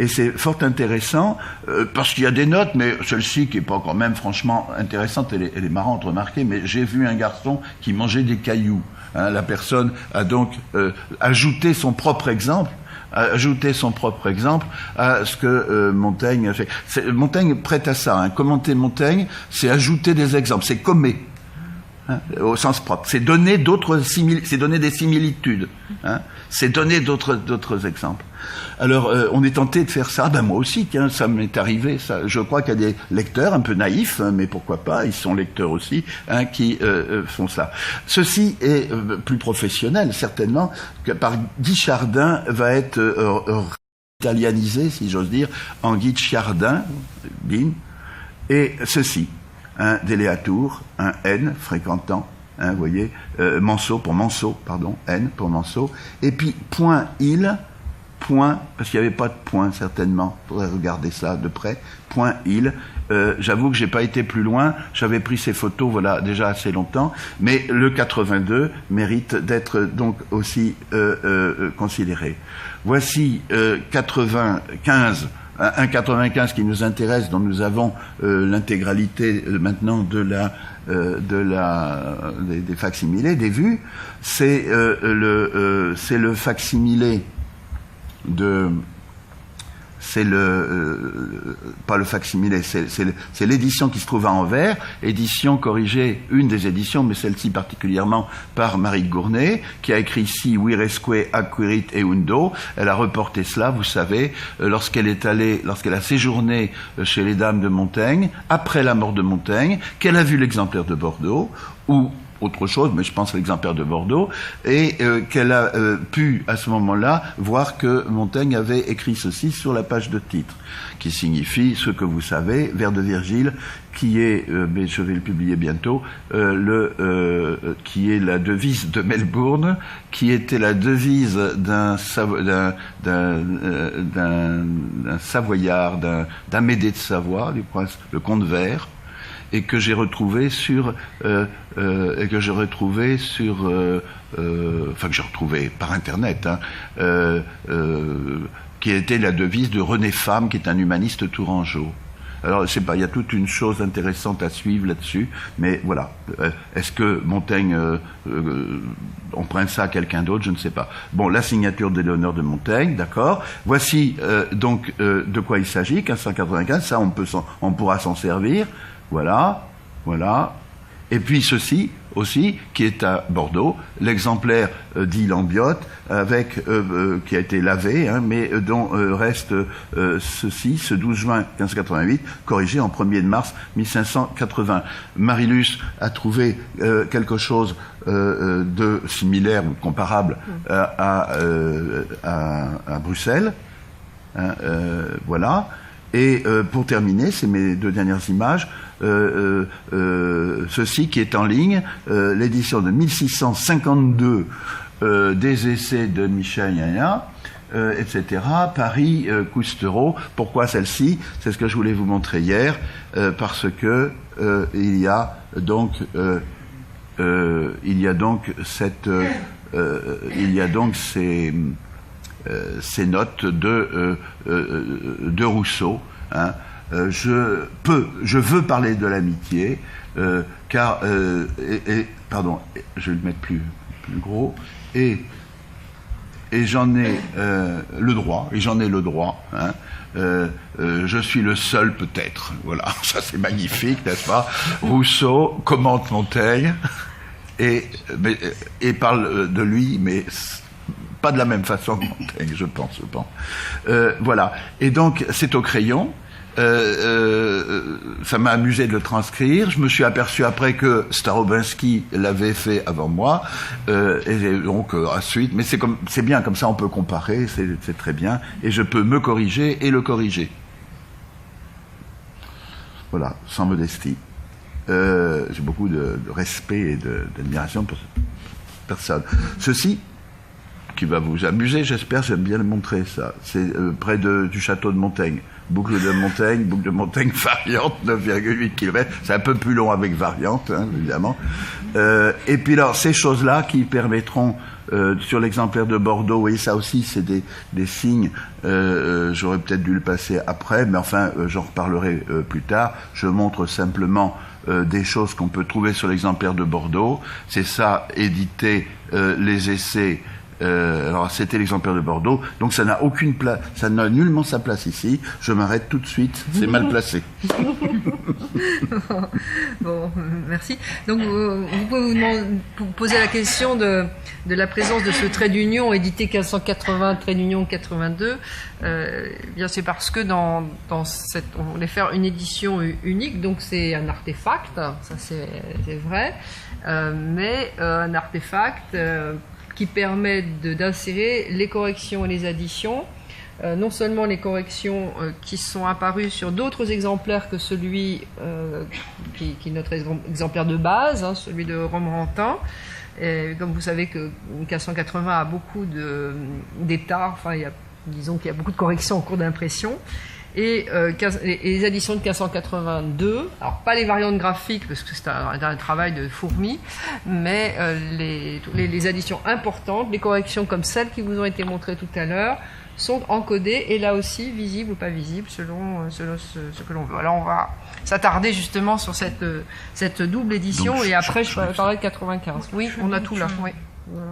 et c'est fort intéressant parce qu'il y a des notes, mais celle-ci qui est pas quand même franchement intéressante, elle est marrante, remarquez, mais j'ai vu un garçon qui mangeait des cailloux. Hein, la personne a donc ajouté son propre exemple à ce que Montaigne a fait. Montaigne prête à ça. Hein. Commenter Montaigne, c'est ajouter des exemples, c'est commer. Hein, au sens propre. C'est donner des similitudes. Hein, c'est donner d'autres exemples. Alors, on est tenté de faire ça. Ben moi aussi, tiens, ça m'est arrivé. Ça, je crois qu'il y a des lecteurs un peu naïfs, hein, mais pourquoi pas, ils sont lecteurs aussi, hein, qui font ça. Ceci est plus professionnel, certainement, que par Guy Chardin va être italianisé, si j'ose dire, en Guy Chardin, et ceci. Un Déléatour, un N fréquentant, hein, vous voyez, N pour Manceau, et puis point, parce qu'il n'y avait pas de point certainement, il faudrait regarder ça de près, point il, j'avoue que j'ai pas été plus loin, j'avais pris ces photos, voilà, déjà assez longtemps, mais le 82 mérite d'être donc aussi considéré. Voici 95, un 95 qui nous intéresse, dont nous avons l'intégralité maintenant des facsimilés, des vues. C'est le facsimilé de... pas le facsimilé, c'est l'édition qui se trouve à Anvers, édition corrigée, une des éditions, mais celle-ci particulièrement par Marie Gournay, qui a écrit ici Viresque acquirit eundo. Elle a reporté cela, vous savez, lorsqu'elle a séjourné chez les dames de Montaigne, après la mort de Montaigne, qu'elle a vu l'exemplaire de Bordeaux, ou autre chose, mais je pense à l'exemplaire de Bordeaux, et qu'elle a pu, à ce moment-là, voir que Montaigne avait écrit ceci sur la page de titre, qui signifie ce que vous savez, vers de Virgile, qui est, mais je vais le publier bientôt, qui est la devise de Melbourne, qui était la devise d'un Savoyard, d'un Médée de Savoie, du prince, le comte Vert, et que j'ai retrouvé par internet, hein, qui était la devise de René Femme, qui est un humaniste tourangeau. Alors, je sais pas, il y a toute une chose intéressante à suivre là-dessus, mais voilà. Est-ce que Montaigne emprunte ça à quelqu'un d'autre? Je ne sais pas. Bon, la signature de Léonore de Montaigne, d'accord. Voici donc de quoi il s'agit, 1595, ça on pourra s'en servir. Voilà. Et puis ceci aussi, qui est à Bordeaux, l'exemplaire dit Lambiote, avec qui a été lavé, hein, mais dont reste ceci, ce 12 juin 1588, corrigé en 1er de mars 1580. Marilus a trouvé quelque chose de similaire ou comparable à Bruxelles. Hein, voilà. Et pour terminer, c'est mes deux dernières images, ceci qui est en ligne, l'édition de 1652 des essais de Michel Yaya, etc. Paris, Coustereau. Pourquoi celle-ci? C'est ce que je voulais vous montrer hier, parce que il y a donc ces notes de Rousseau. Hein. Je veux parler de l'amitié, car pardon, je vais le mettre plus plus gros, et j'en ai le droit, hein. Je suis le seul peut-être, voilà, ça c'est magnifique, n'est-ce pas? Rousseau commente Montaigne et parle de lui, mais pas de la même façon que Montaigne, je pense. Voilà, et donc c'est au crayon. Ça m'a amusé de le transcrire. Je me suis aperçu après que Starobinski l'avait fait avant moi, et donc ensuite. Mais c'est bien comme ça, on peut comparer, c'est très bien, et je peux me corriger et le corriger. Voilà, sans modestie. J'ai beaucoup de respect et d'admiration pour cette personne. Ceci, qui va vous amuser, j'espère, j'aime bien le montrer ça. C'est près du château de Montaigne. Boucle de Montaigne, variante, 9,8 km. C'est un peu plus long avec variante, hein, évidemment. Et puis alors, ces choses-là qui permettront, sur l'exemplaire de Bordeaux, vous voyez, ça aussi, c'est des signes, j'aurais peut-être dû le passer après, mais enfin, j'en reparlerai plus tard. Je montre simplement des choses qu'on peut trouver sur l'exemplaire de Bordeaux. C'est ça, éditer les essais. Alors c'était l'exemplaire de Bordeaux, donc ça n'a aucune place, ça n'a nullement sa place ici. Je m'arrête tout de suite, c'est mal placé. Bon, merci. Donc vous pouvez vous poser la question de la présence de ce trait d'union édité 1580, trait d'union 82. Bien c'est parce que dans on voulait faire une édition unique, donc c'est un artefact, ça c'est vrai, mais un artefact qui permet d'insérer les corrections et les additions, non seulement les corrections qui sont apparues sur d'autres exemplaires que celui qui est notre exemplaire de base, hein, celui de Romorantin. Et comme vous savez que 1580 a beaucoup d'états, enfin disons qu'il y a beaucoup de corrections en cours d'impression. Et les additions de 1582, alors pas les variantes graphiques parce que c'est un travail de fourmi, mais les additions importantes, les corrections comme celles qui vous ont été montrées tout à l'heure, sont encodées et là aussi visibles ou pas visibles selon ce que l'on veut. Alors on va s'attarder justement sur cette double édition. Donc, et après je parlerai de 95. Oui, on a tout là. Oui. Voilà.